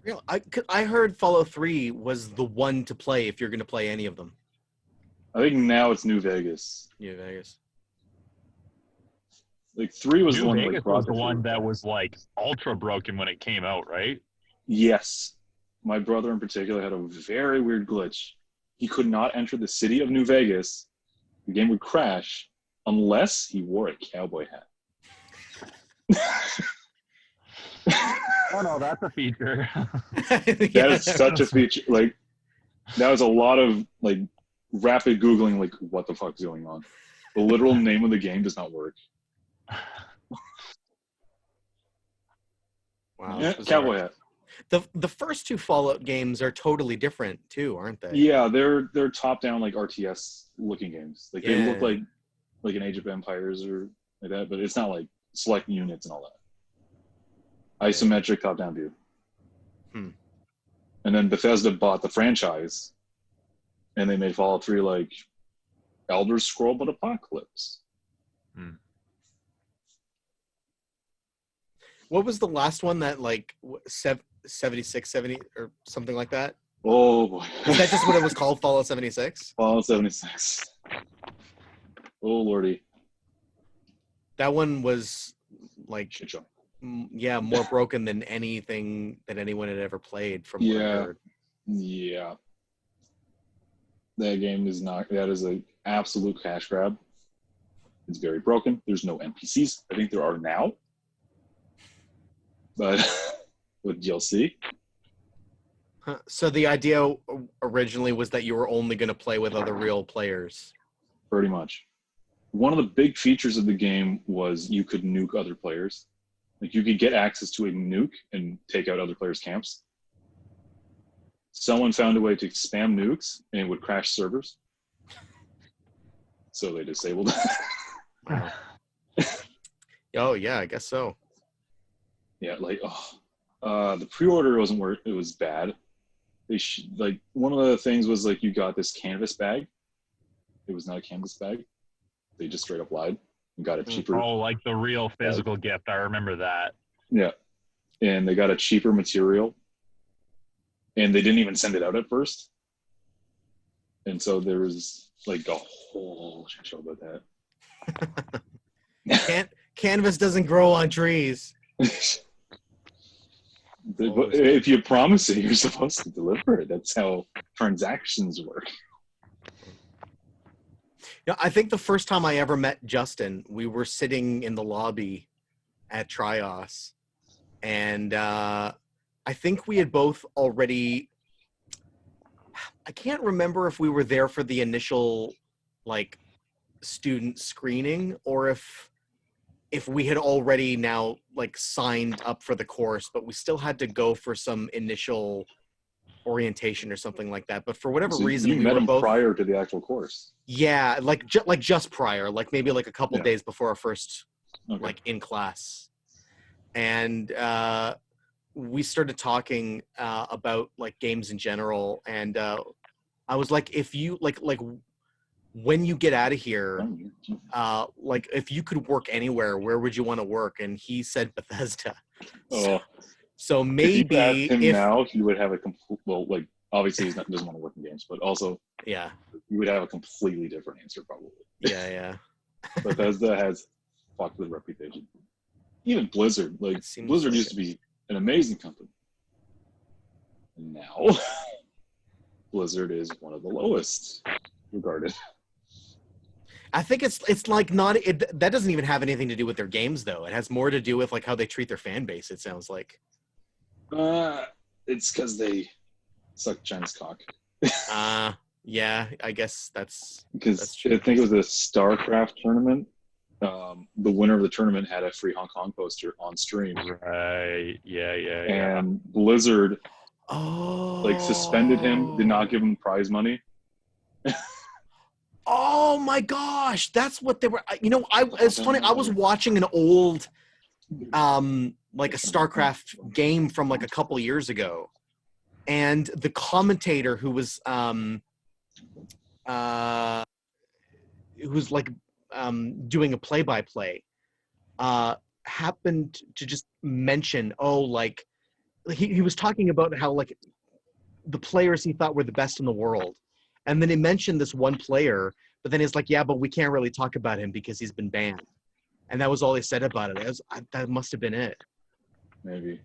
Real, I heard Fallout 3 was the one to play if you're going to play any of them. I think now it's New Vegas. New Vegas. Like 3 was the one Vegas like brought was the one that was like ultra broken when it came out, right? Yes. My brother in particular had a very weird glitch. He could not enter the city of New Vegas. The game would crash unless he wore a cowboy hat. Oh no, that's a feature. That is such a feature. Like, that was a lot of like rapid Googling, like, what the fuck's going on? The literal name of the game does not work. Wow. Yeah, cowboy hat. The first two Fallout games are totally different too, aren't they? Yeah, they're top down like RTS looking games. Like they look like an Age of Empires or like that, but it's not like select units and all that. Isometric top down view. And then Bethesda bought the franchise and they made Fallout 3 like Elder Scroll but Apocalypse. What was the last one that like 76, 70 or something like that? Oh boy. Is that just what it was called, Fallout 76? Fallout 76. Oh lordy. That one was like, Shit show. yeah, more broken than anything that anyone had ever played from what I heard. Yeah. That game is not, that is an absolute cash grab. It's very broken. There's no NPCs. I think there are now. But with DLC. Huh. So the idea originally was that you were only going to play with other real players. Pretty much. One of the big features of the game was you could nuke other players. Like you could get access to a nuke and take out other players' camps. Someone found a way to spam nukes and it would crash servers. So they disabled it. Oh yeah, I guess so. Yeah, like the pre-order wasn't worth it. Was bad. They like one of the things was like you got this canvas bag. It was not a canvas bag. They just straight up lied and got a cheaper. Oh, like the real physical gift. I remember that. Yeah, and they got a cheaper material, and they didn't even send it out at first. And so there was like a whole shit show about that. Canvas doesn't grow on trees. If you promise it, you're supposed to deliver it. That's how transactions work. Yeah, I think the first time I ever met Justin, we were sitting in the lobby at Trios, and I think we had both already. I can't remember if we were there for the initial like student screening or if we had already now like signed up for the course, but we still had to go for some initial orientation or something like that. But for whatever reason, you we met were him both prior to the actual course. Yeah, like just prior, like maybe like a couple days before our first like in class, and we started talking about like games in general, and I was like, if you like when you get out of here, like if you could work anywhere, where would you want to work? And he said Bethesda. So maybe if you asked him now, he would have a complete. Well, like obviously doesn't want to work in games, but also you would have a completely different answer probably. Yeah. Bethesda has fucked with reputation. Even Blizzard, like Blizzard used to be an amazing company, and now Blizzard is one of the lowest regarded. I think it's like not that doesn't even have anything to do with their games though. It has more to do with like how they treat their fan base. It sounds like. It's because they suck China's cock. Yeah, I guess that's because I think it was a StarCraft tournament. The winner of the tournament had a free Hong Kong poster on stream. Right. Yeah. And Blizzard like suspended him, did not give him prize money. Oh my gosh, that's what they were. You know, it's funny. I was watching an old, like a StarCraft game from like a couple years ago, and the commentator who was like doing a play-by-play happened to just mention like he was talking about how like the players he thought were the best in the world, and then he mentioned this one player, but then he's like, yeah, but we can't really talk about him because he's been banned, and that was all he said about it. That must have been it. Maybe.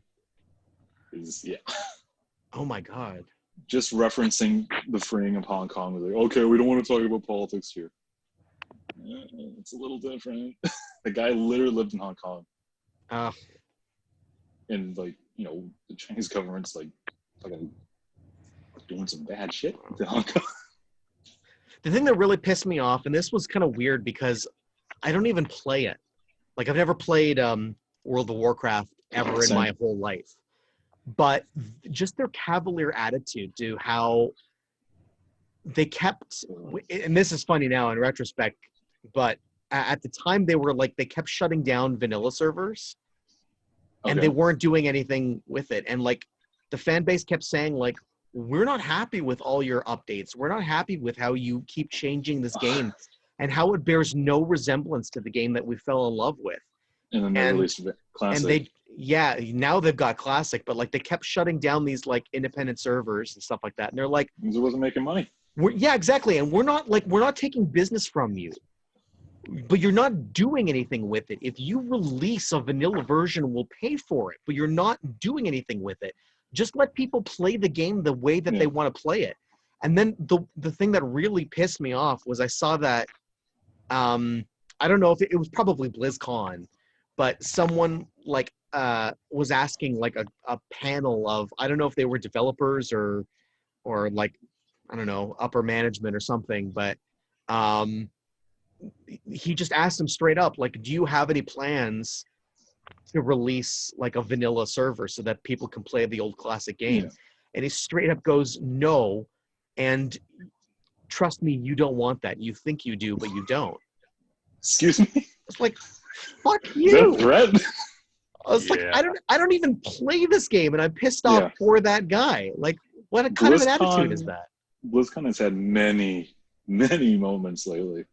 Yeah. Oh my god. Just referencing the freeing of Hong Kong was like, okay, we don't want to talk about politics here. It's a little different. The guy literally lived in Hong Kong. And like, you know, the Chinese government's like fucking doing some bad shit to Hong Kong. The thing that really pissed me off, and this was kind of weird because I don't even play it. Like I've never played World of Warcraft ever in my whole life. But just their cavalier attitude to how they kept, and this is funny now in retrospect, but at the time they kept shutting down vanilla servers and they weren't doing anything with it. And like the fan base kept saying like, we're not happy with all your updates. We're not happy with how you keep changing this game and how it bears no resemblance to the game that we fell in love with. And then they released Classic. And now they've got Classic, but like they kept shutting down these like independent servers and stuff like that. And they're like, it wasn't making money. Yeah, exactly. And we're not taking business from you, but you're not doing anything with it. If you release a vanilla version, we'll pay for it, but you're not doing anything with it. Just let people play the game the way that they want to play it. And then the thing that really pissed me off was I saw that, I don't know if it was probably BlizzCon, but someone like was asking like a panel of, I don't know if they were developers or like, I don't know, upper management or something, but he just asked him straight up, like, do you have any plans to release like a vanilla server so that people can play the old Classic game? And he straight up goes, no. And trust me, you don't want that. You think you do, but you don't. Excuse me? It's like, fuck you. Is that a threat? I was like, I don't even play this game, and I'm pissed off for that guy. Like, what kind of an attitude is that? BlizzCon has had many, many moments lately.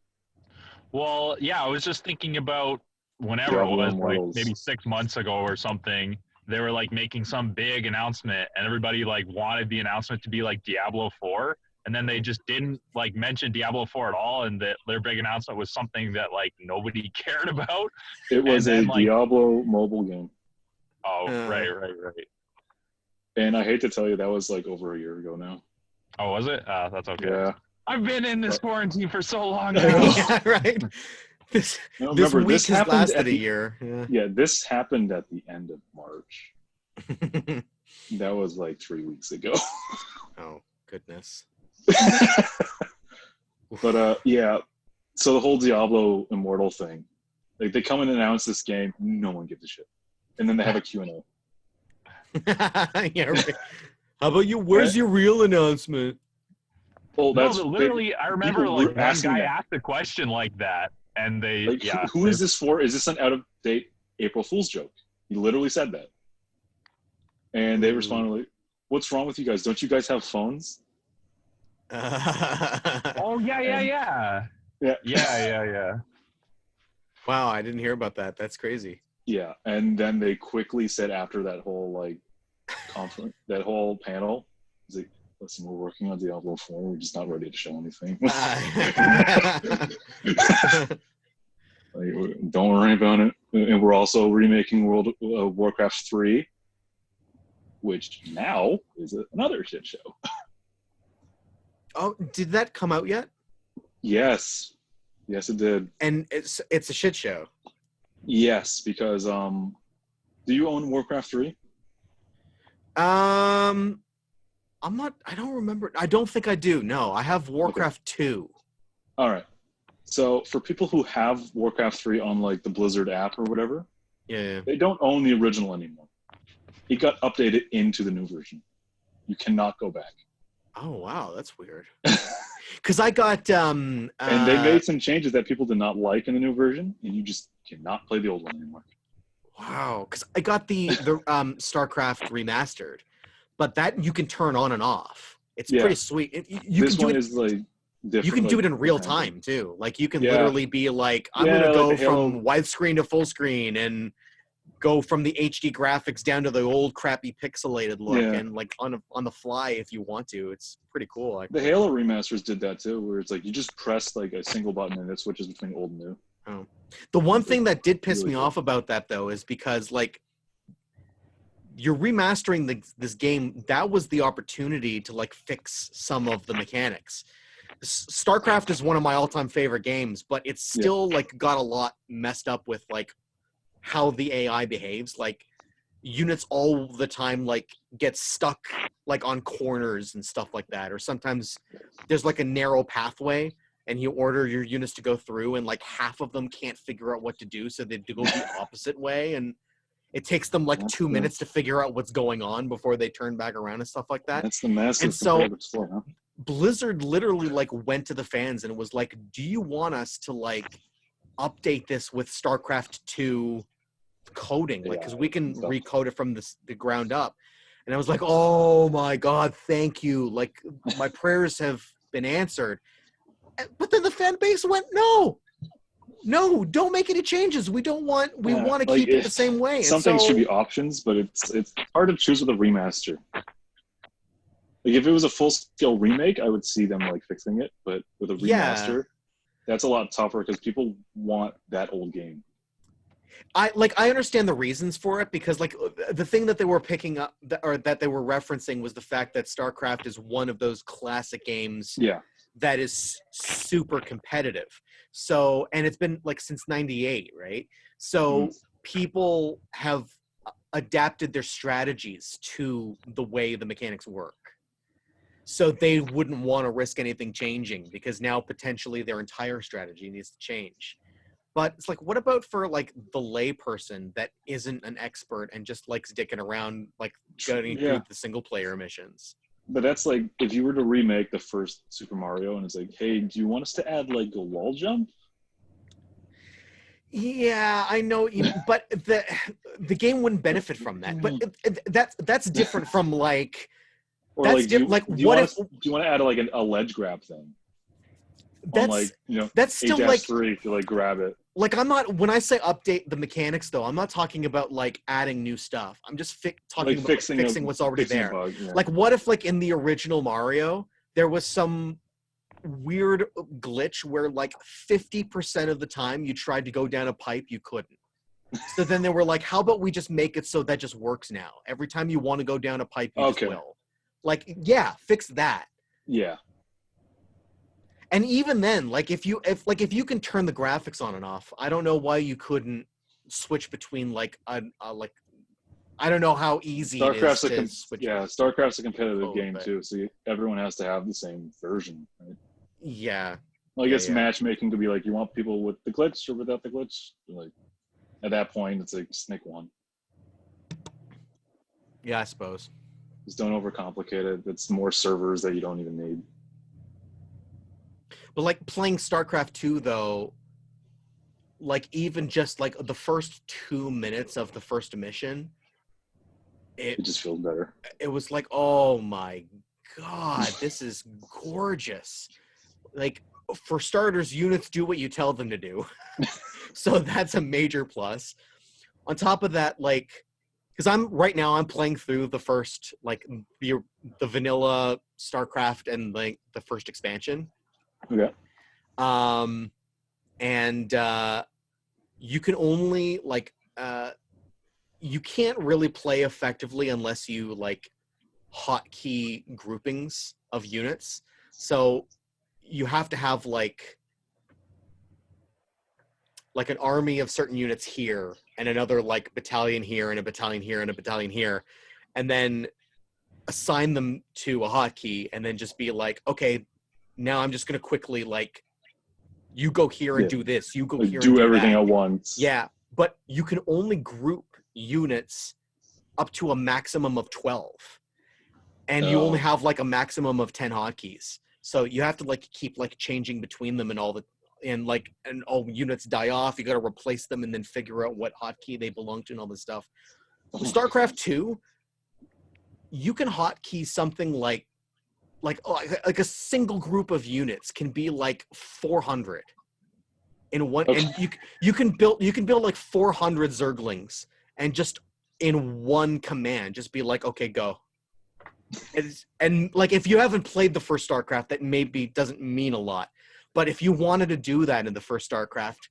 Well, yeah, I was just thinking about whenever it was, like maybe 6 months ago or something, they were like making some big announcement, and everybody like wanted the announcement to be like Diablo 4, and then they just didn't like mention Diablo 4 at all, and that their big announcement was something that like nobody cared about. It was a Diablo mobile game. Oh, right. And I hate to tell you, that was like over a year ago now. Oh, was it? That's okay. Yeah. I've been in this quarantine for so long now. Yeah, right. This week has lasted a year. Yeah, this happened at the end of March. That was like 3 weeks ago. Oh, goodness. But yeah, so the whole Diablo Immortal thing, like they come and announce this game, no one gives a shit, and then they have a Q&A. Yeah, right. How about you? Where's your real announcement? Well, that's literally. I remember like one guy asked a question like that, and they like, who is this for? Is this an out-of-date April Fool's joke? He literally said that, and they responded like, "What's wrong with you guys? Don't you guys have phones?" Oh yeah. Wow, I didn't hear about that. That's crazy. Yeah, and then they quickly said after that whole like conference, that whole panel, it's like, listen, we're working on Diablo 4. We're just not ready to show anything. Like, don't worry about it. And we're also remaking World of Warcraft 3, which now is another shit show. Oh, did that come out yet? Yes, it did. And it's a shit show. Yes, because do you own Warcraft 3? I don't remember. I don't think I do. No, I have Warcraft 2. All right. So for people who have Warcraft 3 on like the Blizzard app or whatever, they don't own the original anymore. It got updated into the new version. You cannot go back. Oh wow, that's weird. Because I got and they made some changes that people did not like in the new version, and you just cannot play the old one anymore. Wow, because I got the StarCraft remastered, but that you can turn on and off. It's pretty sweet. You this can one do it, is like different. you can do it in real time too. Like you can literally be like, I'm gonna go from widescreen to full screen and go from the HD graphics down to the old crappy pixelated look and like on the fly if you want to. It's pretty cool. The Halo remasters did that too, where it's like you just press like a single button and it switches between old and new. Oh. The one thing that did piss me off about that though is because like you're remastering this game, that was the opportunity to like fix some of the mechanics. StarCraft is one of my all-time favorite games, but it's still like got a lot messed up with like how the AI behaves. Like units all the time like get stuck like on corners and stuff like that, or sometimes there's like a narrow pathway and you order your units to go through and like half of them can't figure out what to do, so they go the opposite way, and it takes them like 2 minutes to figure out what's going on before they turn back around and stuff like that. That's the massive. And so Blizzard literally like went to the fans and was like, do you want us to like update this with StarCraft 2 coding, like, because we can recode it from the ground up. And I was like, oh my God, thank you. Like, my prayers have been answered. But then the fan base went, no, don't make any changes. We want to like, keep it the same way. Some And things should so, be options, but it's hard to choose with a remaster. Like, if it was a full-scale remake, I would see them like fixing it. But with a remaster, that's a lot tougher because people want that old game. I understand the reasons for it, because like the thing that they were picking up that they were referencing was the fact that StarCraft is one of those classic games that is super competitive. So, and it's been like since 98, right? So people have adapted their strategies to the way the mechanics work. So they wouldn't want to risk anything changing, because now potentially their entire strategy needs to change. But it's like, what about for like the lay person that isn't an expert and just likes dicking around, like going through the single player missions? But that's like, if you were to remake the first Super Mario and it's like, hey, do you want us to add like a wall jump? Yeah, I know, but the game wouldn't benefit from that. But that's different from like, or that's like, do you want to add like a ledge grab thing? That's on, like, you know, that's still like 3 to like grab it. Like, I'm not, when I say update the mechanics though, I'm not talking about like adding new stuff. I'm just talking like about fixing what's already there. Bug, Like, what if like in the original Mario there was some weird glitch where like 50% of the time you tried to go down a pipe, you couldn't. So then they were like, how about we just make it so that just works now? Every time you want to go down a pipe, you just will. Like, yeah, fix that. Yeah. And even then, like if you can turn the graphics on and off, I don't know why you couldn't switch between like I don't know how easy it is to switch. Yeah, StarCraft's a competitive game too, so everyone has to have the same version, right? Yeah. Like, it's matchmaking to be like, you want people with the glitch or without the glitch? Like, at that point, it's like Snick one. Yeah, I suppose. Just don't overcomplicate it. It's more servers that you don't even need. But like playing StarCraft 2 though, like even just like the first 2 minutes of the first mission, it just feels better. It was like, oh my God, this is gorgeous. Like, for starters, units do what you tell them to do. So that's a major plus. On top of that, like, because I'm playing through the first, like the vanilla StarCraft and like the first expansion. Okay. And you can only like you can't really play effectively unless you like hotkey groupings of units. So you have to have like an army of certain units here and another like battalion here and a battalion here and a battalion here, and then assign them to a hotkey and then just be like, okay, now I'm just going to quickly like, you go here and do this, you go like, here do and do everything that. at once. Yeah, but you can only group units up to a maximum of 12. And you only have like a maximum of 10 hotkeys. So you have to like keep like changing between them and all units die off. You got to replace them and then figure out what hotkey they belong to and all this stuff. With StarCraft 2, you can hotkey something like a single group of units can be like 400 in one, and you can build like 400 Zerglings and just in one command, just be like, okay, go. And like, if you haven't played the first StarCraft, that maybe doesn't mean a lot. But if you wanted to do that in the first StarCraft,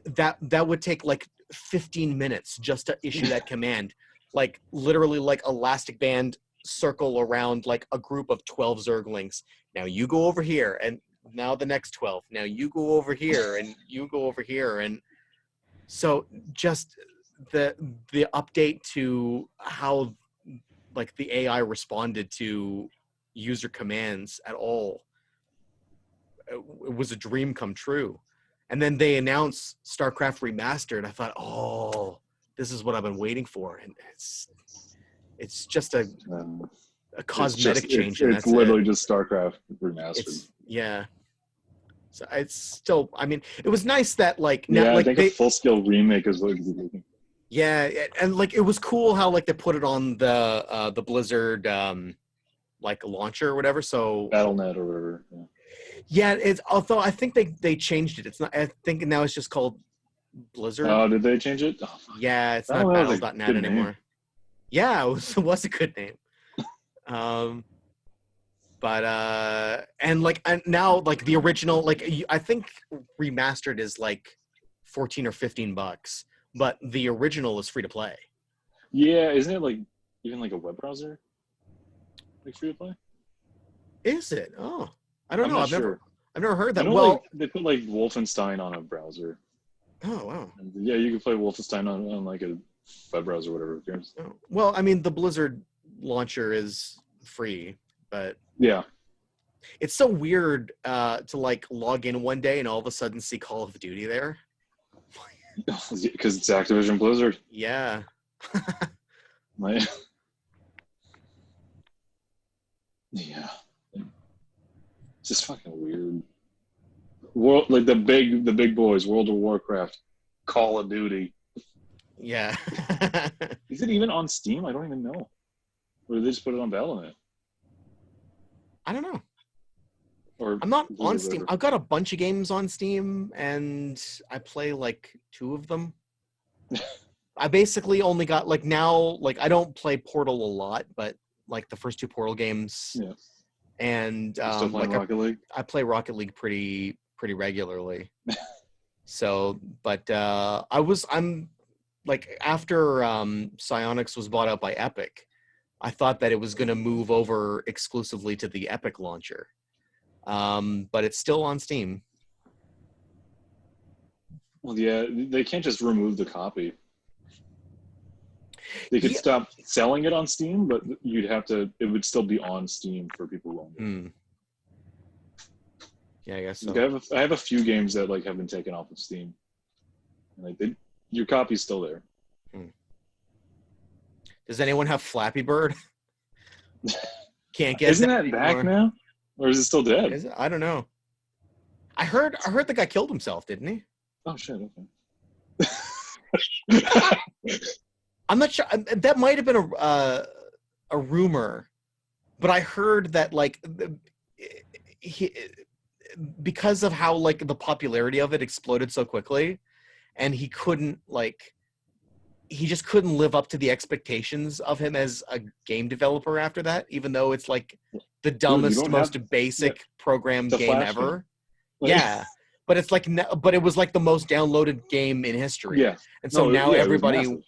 that would take like 15 minutes just to issue that command. Like literally like elastic band circle around like a group of 12 Zerglings. Now you go over here, and now the next 12. Now you go over here, and you go over here. And so just the update to how like the AI responded to user commands at all, it was a dream come true. And then they announced StarCraft Remastered. I thought, oh, this is what I've been waiting for. And it's just a cosmetic change. It's literally just StarCraft Remastered. Yeah. So it's still, I mean, it was nice that like now, I think a full-scale remake is what you're looking for. Yeah, and like it was cool how like they put it on the Blizzard like launcher or whatever. So BattleNet or whatever. Yeah. yeah, it's although I think they changed it. It's not. I think now it's just called Blizzard. Oh, did they change it? Oh, fuck. Yeah, it's not BattleNet was a Battle.net good name. anymore. Yeah, it was a good name. Um, but and like and now like the original I think remastered is like $14 or $15, but the original is free to play. Yeah, isn't it like even like a web browser, like free to play? Is it? Oh, I don't I'm know. not I've sure. never heard I that. know Well, like they put like Wolfenstein on a browser. oh wow. And yeah, you can play Wolfenstein on like a web browser or whatever. Oh. Well, I mean, the Blizzard launcher is free, but Yeah. it's so weird to like log in one day and all of a sudden see Call of Duty there. Because it's Activision Blizzard. Yeah. Like, yeah. It's just fucking weird. World like the big boys, World of Warcraft, Call of Duty. Yeah. Is it even on Steam? I don't even know. Or did they just put it on Battle.net? I don't know. Or I'm not on Blizzard, Steam. whatever. I've got a bunch of games on Steam and I play like 2 of them. I basically only got like now like I don't play Portal a lot, but like the first 2 Portal games Yeah. and You still playing like Rocket League? I play Rocket League pretty regularly. So, but I'm like after Psyonix was bought out by Epic, I thought that it was going to move over exclusively to the Epic launcher. But it's still on Steam. Well, yeah, they can't just remove the copy. They could Yeah. stop selling it on Steam, but you'd have to. It would still be on Steam for people who own it. Hmm. Yeah, I guess so. Like, I have a few games that like have been taken off of Steam. And, like your copy's still there. Does anyone have Flappy Bird? Can't get Isn't that anymore. back now, or is it still dead? Is it? I don't know. I heard the guy killed himself, didn't he? Oh shit! Okay. I'm not sure. That might have been a rumor, but I heard that like he because of how like the popularity of it exploded so quickly, and he just couldn't live up to the expectations of him as a game developer after that, even though it's like the dumbest, don't most have- basic program It's a game Flash ever. game. Like- Yeah. But it's like, but it was like the most downloaded game in history. Yeah. And so No, now yeah, it was everybody massive.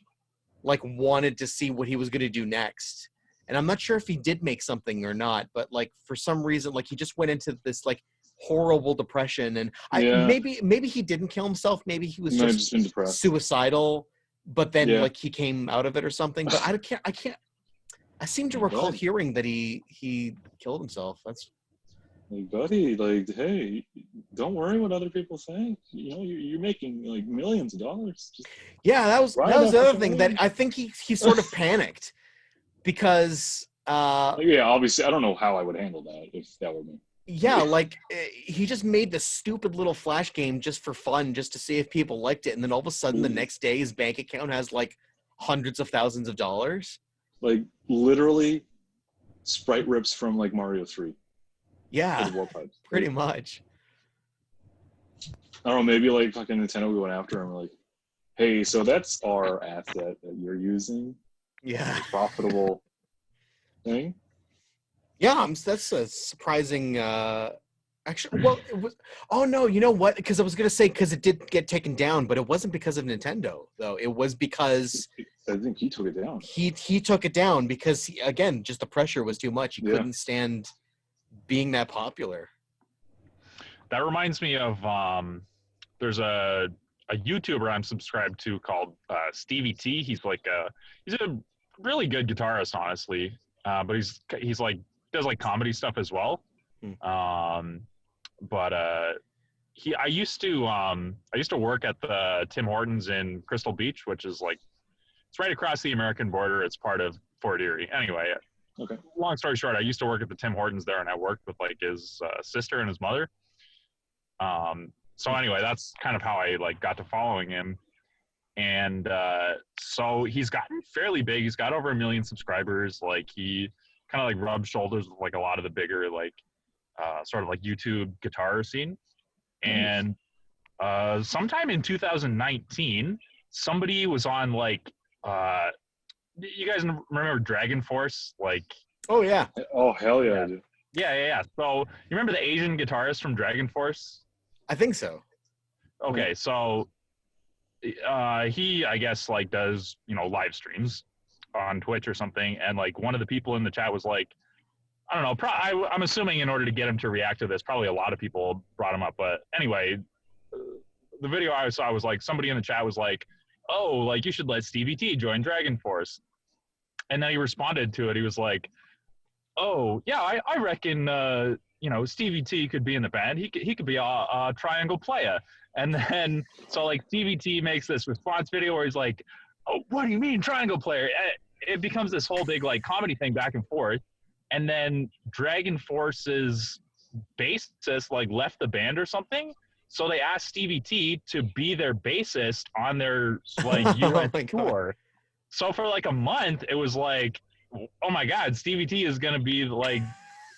like wanted to see what he was going to do next. And I'm not sure if he did make something or not, but like for some reason, like he just went into this like horrible depression. And Yeah. maybe he didn't kill himself. Maybe he was Might have just just been depressed. suicidal, but then Yeah. like he came out of it or something. But I seem to recall Right. hearing that he killed himself. That's Like, buddy, like, hey, don't worry what other people think. You know, you're making like millions of dollars. Just, yeah, that was Right the other after thing that. that I think he sort of panicked because like, yeah, obviously, I don't know how I would handle that if that were me. yeah, like he just made this stupid little Flash game just for fun, just to see if people liked it, and then all of a sudden the next day his bank account has like hundreds of thousands of dollars. Like, literally, sprite rips from like Mario 3. Yeah, For the warp pipes. pretty Like, much. I don't know, maybe like fucking Nintendo we went after him like, hey, so that's our asset that you're using. Yeah, It's a profitable thing. yeah. That's a surprising. Actually, well, it was. Oh no, you know what? Because I was gonna say because it did get taken down, but it wasn't because of Nintendo though. It was because I think he took it down. he took it down because again, just the pressure was too much. He Yeah. couldn't stand being that popular. That reminds me of there's a YouTuber I'm subscribed to called Stevie T. He's a really good guitarist, honestly. But he's like does like comedy stuff as well. But I used to work at the Tim Hortons in Crystal Beach, which is like it's right across the American border. It's part of Fort Erie. Anyway, Okay. long story short, I used to work at the Tim Hortons there, and I worked with like his sister and his mother. So anyway, that's kind of how I like got to following him. And so he's gotten fairly big. He's got over 1 million subscribers. Like he kind of like rubs shoulders with like a lot of the bigger like sort of like YouTube guitar scene. And sometime in 2019, somebody was on like you guys remember Dragon Force? Like Oh yeah. Oh hell yeah, I do. yeah. So you remember the Asian guitarist from Dragon Force? I think so. Okay, so he I guess like does live streams on Twitch or something, and like one of the people in the chat was like, I don't know, I'm assuming in order to get him to react to this, probably a lot of people brought him up, but anyway, the video I saw was like somebody in the chat was like, oh, like you should let Stevie T join Dragon Force, and then he responded to it. He was like, oh yeah, I reckon Stevie T could be in the band. He could be a triangle player. And then so like Stevie T makes this response video where he's like, oh, what do you mean triangle player? It becomes this whole big like comedy thing back and forth. And then Dragon Force's bassist like left the band or something. So they asked Stevie T to be their bassist on their like US tour. So for like a month, it was like, oh my God, Stevie T is gonna be like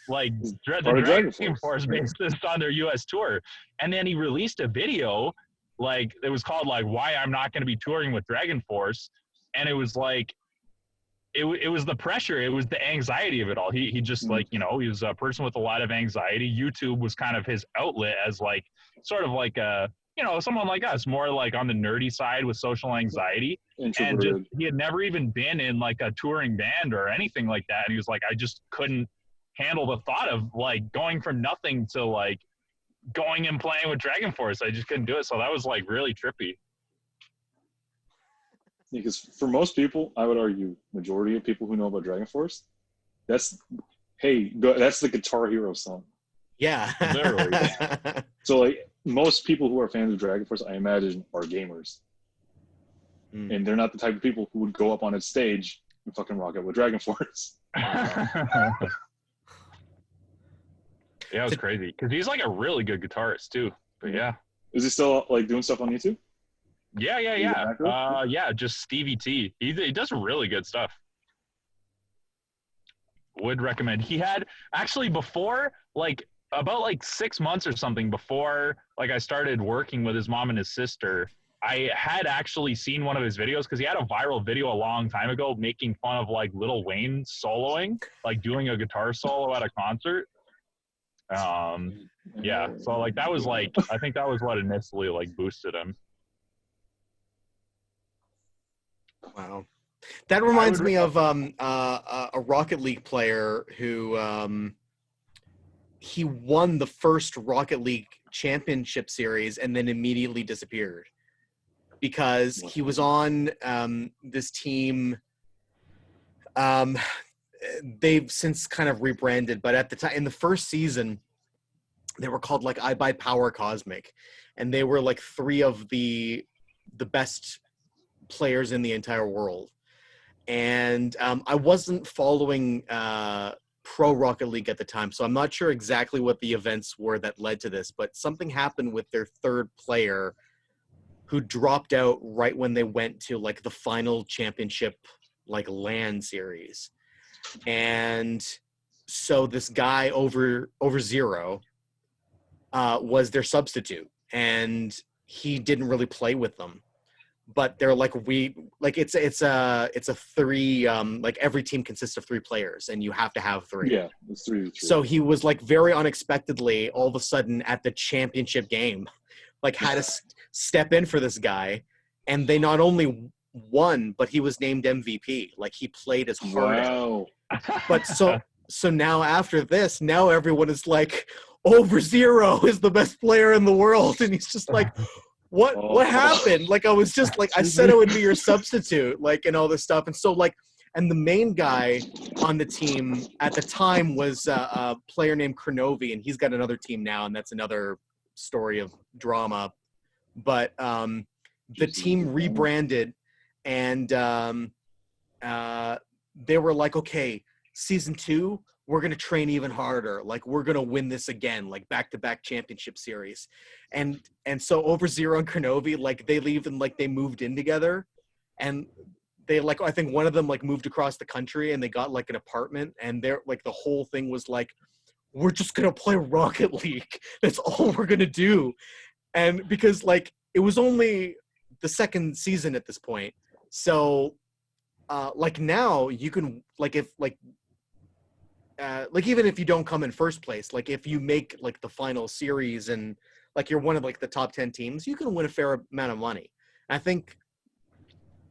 the Dragon Force bassist on their US tour. And then he released a video like it was called like Why I'm Not Gonna Be Touring with Dragon Force. And it was like it was the pressure, it was the anxiety of it all. He just like, he was a person with a lot of anxiety. YouTube was kind of his outlet as like sort of like a someone like us, more like on the nerdy side with social anxiety. And just, he had never even been in like a touring band or anything like that. And he was like, I just couldn't handle the thought of like going from nothing to like going and playing with Dragon Force. I just couldn't do it. So that was like really trippy. Because for most people, I would argue, majority of people who know about Dragon Force, that's the Guitar Hero song. Yeah. Literally. So like most people who are fans of Dragon Force, I imagine, are gamers. And they're not the type of people who would go up on a stage and fucking rock out with Dragon Force. Yeah, it was crazy because he's like a really good guitarist too. But yeah, is he still like doing stuff on YouTube? Yeah. Just Stevie T. He does really good stuff. Would recommend. He had actually before like about like 6 months or something before like I started working with his mom and his sister. I had actually seen one of his videos because he had a viral video a long time ago making fun of like Lil Wayne soloing, like doing a guitar solo at a concert. Yeah, so like that was like I think that was what initially like boosted him. Wow, that reminds me of a Rocket League player who he won the first Rocket League championship series and then immediately disappeared because he was on this team. They've since kind of rebranded, but at the time in the first season, they were called like I Buy Power Cosmic, and they were like 3 of the best players in the entire world. And I wasn't following Pro Rocket League at the time, so I'm not sure exactly what the events were that led to this, but something happened with their 3rd player who dropped out right when they went to like the final championship like LAN series. And so this guy over Zero was their substitute, and he didn't really play with them. But they're like it's a 3 like every team consists of 3 players and you have to have 3. Yeah, it's 3. So he was like very unexpectedly all of a sudden at the championship game, like had to step in for this guy, and they not only won, but he was named MVP. Like he played his heart out. But so now after this, now everyone is like, over Zero is the best player in the world, and he's just like, what happened? Like I was just like, I said I would be your substitute, like, and all this stuff. And so like, and the main guy on the team at the time was a player named Kronovi, and he's got another team now, and that's another story of drama. But the team rebranded, and they were like, okay, season 2, we're going to train even harder. Like, we're going to win this again, like back-to-back championship series. And so Over Zero and Kronovi, like they leave and like they moved in together, and they like, I think one of them like moved across the country and they got like an apartment, and they're like, the whole thing was like, we're just going to play Rocket League. That's all we're going to do. And because like, it was only the second season at this point. So like now you can like, if like even if you don't come in first place, like if you make like the final series and like you're one of like the top 10 teams, you can win a fair amount of money. I think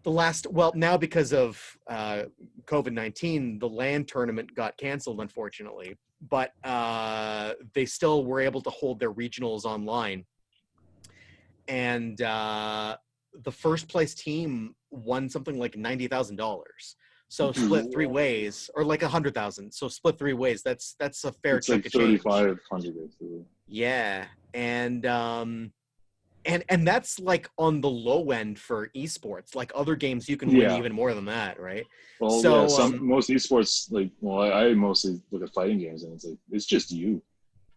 now because of COVID-19, the LAN tournament got canceled, unfortunately, but they still were able to hold their regionals online. And the first place team won something like $90,000. So split three ways, or like 100,000. So split three ways. That's a fair It's chunk like of change. 3,500 basically. Yeah, and that's like on the low end for esports. Like other games, you can win even more than that, right? Well, So most esports, like, well, I mostly look at fighting games, and it's like it's just you.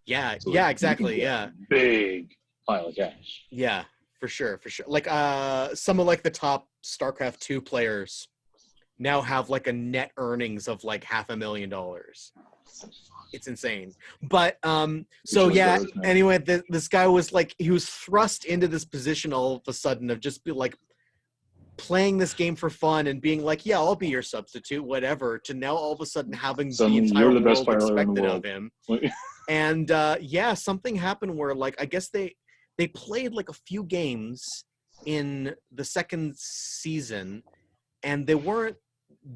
yeah, So, yeah, like, exactly, yeah, big pile of cash. yeah, for sure. Like some of like the top StarCraft 2 players now have like a net earnings of like $500,000. It's insane. But so yeah, anyway, this guy was like, he was thrust into this position all of a sudden of just be like playing this game for fun and being like, yeah, I'll be your substitute, whatever, to now all of a sudden having Suddenly the entire you're the best world player in the expected world. of him. And yeah, something happened where like, I guess they played like a few games in the second season and they weren't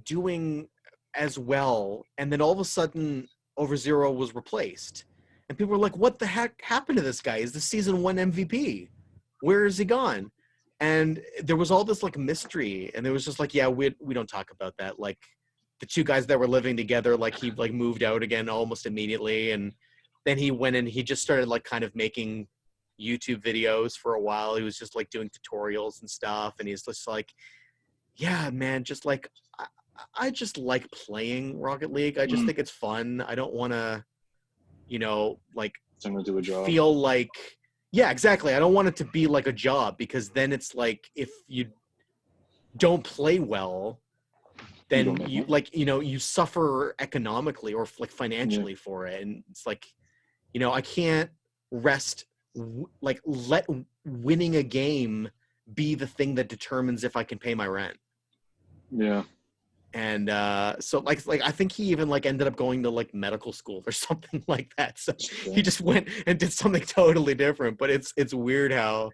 doing as well, and then all of a sudden Over Zero was replaced, and people were like, what the heck happened to this guy? Is the season 1 MVP? Where is he gone? And there was all this like mystery, and it was just like, yeah, we don't talk about that. Like the two guys that were living together, like he like moved out again almost immediately, and then he went and he just started like kind of making YouTube videos for a while. He was just like doing tutorials and stuff, and he's just like, yeah, man, just like I just like playing Rocket League. I just think it's fun. I don't want to, like Do a job. feel like, yeah, exactly. I don't want it to be like a job, because then it's like if you don't play well, then you like, you suffer economically or like financially for it. And it's like, I can't rest, like let winning a game be the thing that determines if I can pay my rent. Yeah. And so like I think he even like ended up going to like medical school or something like that. So he just went and did something totally different. But it's weird how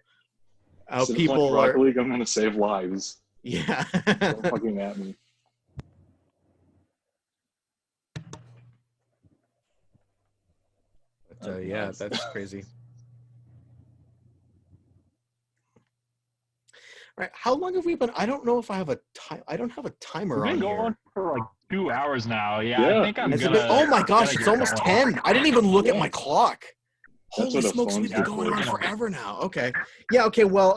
people Rocket are. League, I'm gonna save lives. Yeah. Don't fucking at me. But, yeah, that's crazy. All right, how long have we been? I don't know if I have a time. I don't have a timer We've on been here. going for like 2 hours now. Yeah, Yeah. I think I'm Has it gonna. been, oh my gosh, gotta it's get almost going. 10. I didn't even look at my clock. That's Holy what a smokes, phone's we've been good going on for. forever now. Okay. Yeah, okay, well,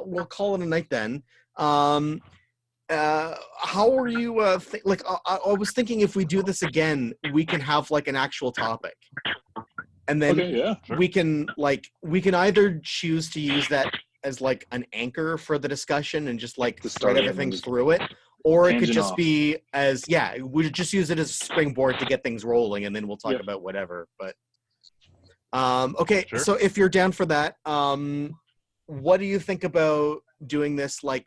we'll call it a night then. How are you I was thinking if we do this again, we can have like an actual topic. And then sure. we can either choose to use that as like an anchor for the discussion and just like thread everything through it, or it could just be as we just use it as a springboard to get things rolling, and then we'll talk about whatever. But okay, so if you're down for that, what do you think about doing this like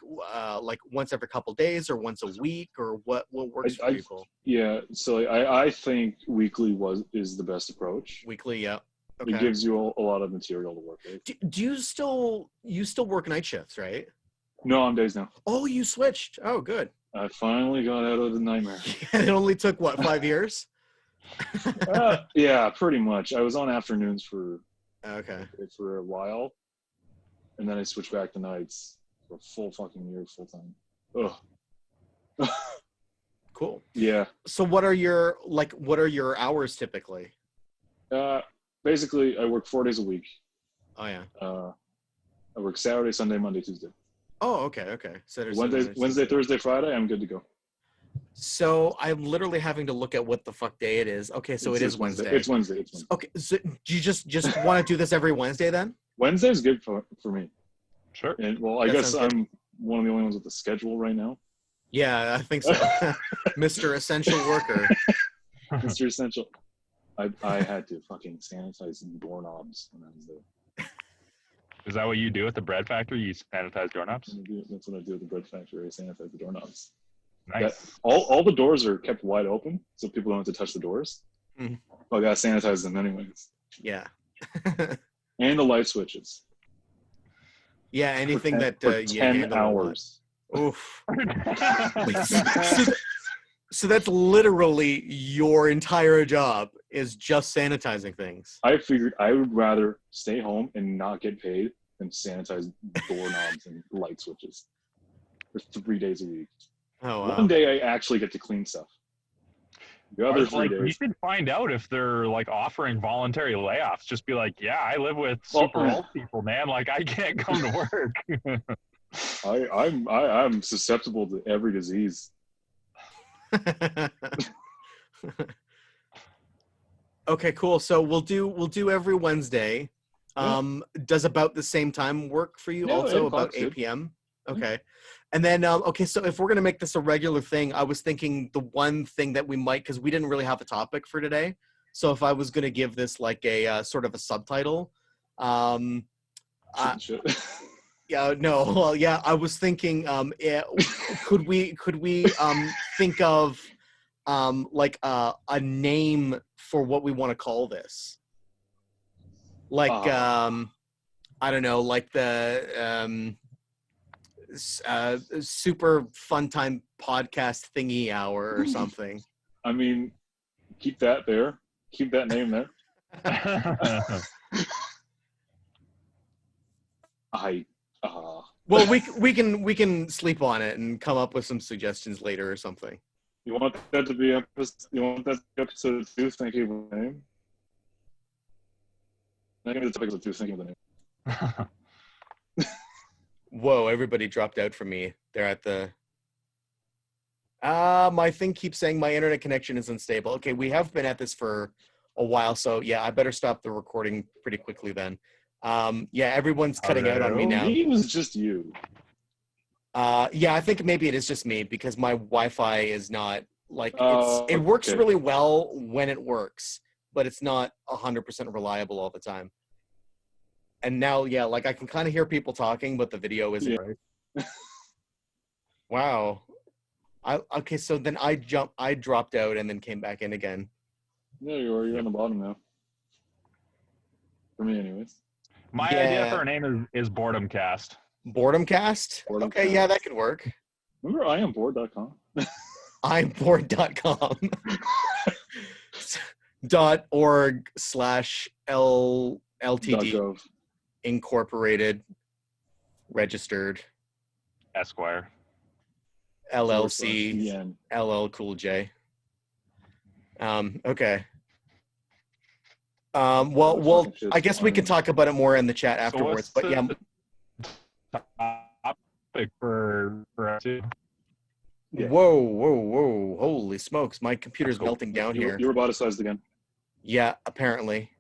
once every couple days or once a week, or what works for people? Yeah, so I think weekly is the best approach. Weekly, yeah. Okay. It gives you a lot of material to work with. Do you still work night shifts, right? No, I'm days now. Oh, you switched. Oh, good. I finally got out of the nightmare. It only took what, 5 years? Yeah, pretty much. I was on afternoons for a while, and then I switched back to nights for a full fucking year, full time. Ugh. Cool. Yeah. So what are your hours typically? Basically, I work 4 days a week. Oh yeah. I work Saturday, Sunday, Monday, Tuesday. Oh, okay. Saturday, Wednesday, Thursday, Friday, I'm good to go. So I'm literally having to look at what the fuck day it is. Okay, so It's it is Wednesday. It's Wednesday. It's Wednesday. Okay, so do you just want to do this every Wednesday then? Wednesday's good for me. Sure. And well, I That guess sounds good. I'm one of the only ones with the schedule right now. Yeah, I think so. Mr. Essential Worker. Mr. Essential. I had to fucking sanitize doorknobs when I was there. Is that what you do at the bread factory? You sanitize doorknobs? That's what I do at the bread factory. I sanitize the doorknobs. Nice. All the doors are kept wide open, so people don't have to touch the doors. Mhm. But I gotta sanitize them anyways. Yeah. And the light switches. Yeah, anything for that you 10 handle a lot. hours. Oof. So that's literally your entire job is just sanitizing things. I figured I would rather stay home and not get paid than sanitize doorknobs and light switches for 3 days a week. Oh, wow. One day I actually get to clean stuff. The other 3 You days. should find out if they're like offering voluntary layoffs. Just be like, yeah, I live with super old people, man. Like I can't come to work. I'm susceptible to every disease. Okay, cool. So we'll do every Wednesday. Does about the same time work for you? Yeah, 8 also about o'clock's 8 good. p.m. Okay. And then okay, so if we're gonna make this a regular thing, I was thinking the one thing that we might, because we didn't really have a topic for today. So if I was gonna give this like a sort of a subtitle, Shit. yeah, no, well, yeah, I was thinking, could we think of like a name for what we want to call this? Like I don't know, like the super fun time podcast thingy hour or something. I mean, keep that there. Keep that name there. Well, we can sleep on it and come up with some suggestions later or something. You want that to be episode 2? Thank you for the name. I'm going to episode 2. Thank you for the name. Whoa! Everybody dropped out for me. They're at the. My thing keeps saying my internet connection is unstable. Okay, we have been at this for a while, so yeah, I better stop the recording pretty quickly then. Yeah, everyone's cutting out on me now. It was just you. Yeah, I think maybe it is just me because my Wi-Fi is not like it works Okay. really well when it works, but it's not 100% reliable all the time. And now, yeah, like I can kind of hear people talking, but the video isn't. Yeah. Right. Wow. Okay, so then I dropped out and then came back in again. There you are. You're on the bottom now. For me, anyways. My idea for a name is Boredom Cast. Boredom Cast? Boredom Okay, Cast. yeah, that could work. Remember IamBored.com? IamBored.com. .org/LTD .gov. Incorporated registered Esquire. LLC .en. LL Cool J. Okay. Well, I guess we can talk about it more in the chat afterwards. So but yeah, topic for us too. Yeah. whoa! Holy smokes! My computer's Cool. melting down here. You were roboticized again. Yeah, apparently.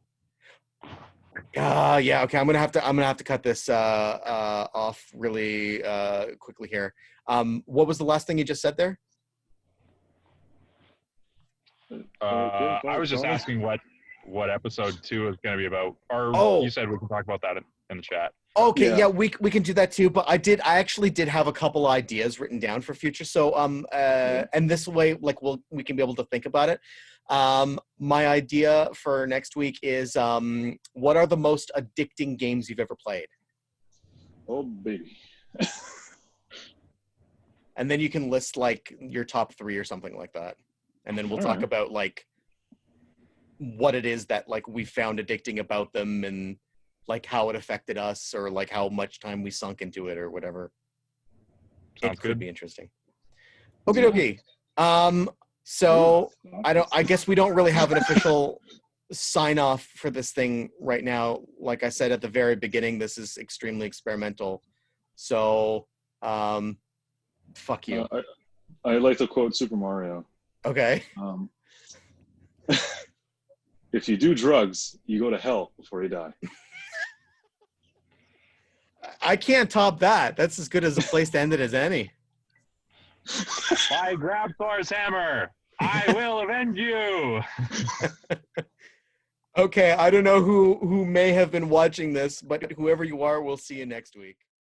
Yeah. Okay, I'm gonna have to cut this off really quickly here. What was the last thing you just said there? I was just asking what episode 2 is going to be about, or you said we can talk about that in the chat. Okay, yeah, we can do that too. But I actually did have a couple ideas written down for future. So and this way, like we can be able to think about it. My idea for next week is what are the most addicting games you've ever played? Oh baby. And then you can list like your top 3 or something like that. And then we'll talk about like what it is that like we found addicting about them and like how it affected us or like how much time we sunk into it or whatever. Sounds it could good. be interesting. Okay. So I guess we don't really have an official sign off for this thing right now. Like I said at the very beginning, this is extremely experimental. So fuck you. I like to quote Super Mario. Okay. If you do drugs, you go to hell before you die. I can't top that. That's as good as a place to end it as any. I grab Thor's hammer. I will avenge you. Okay, I don't know who may have been watching this, but whoever you are, we'll see you next week.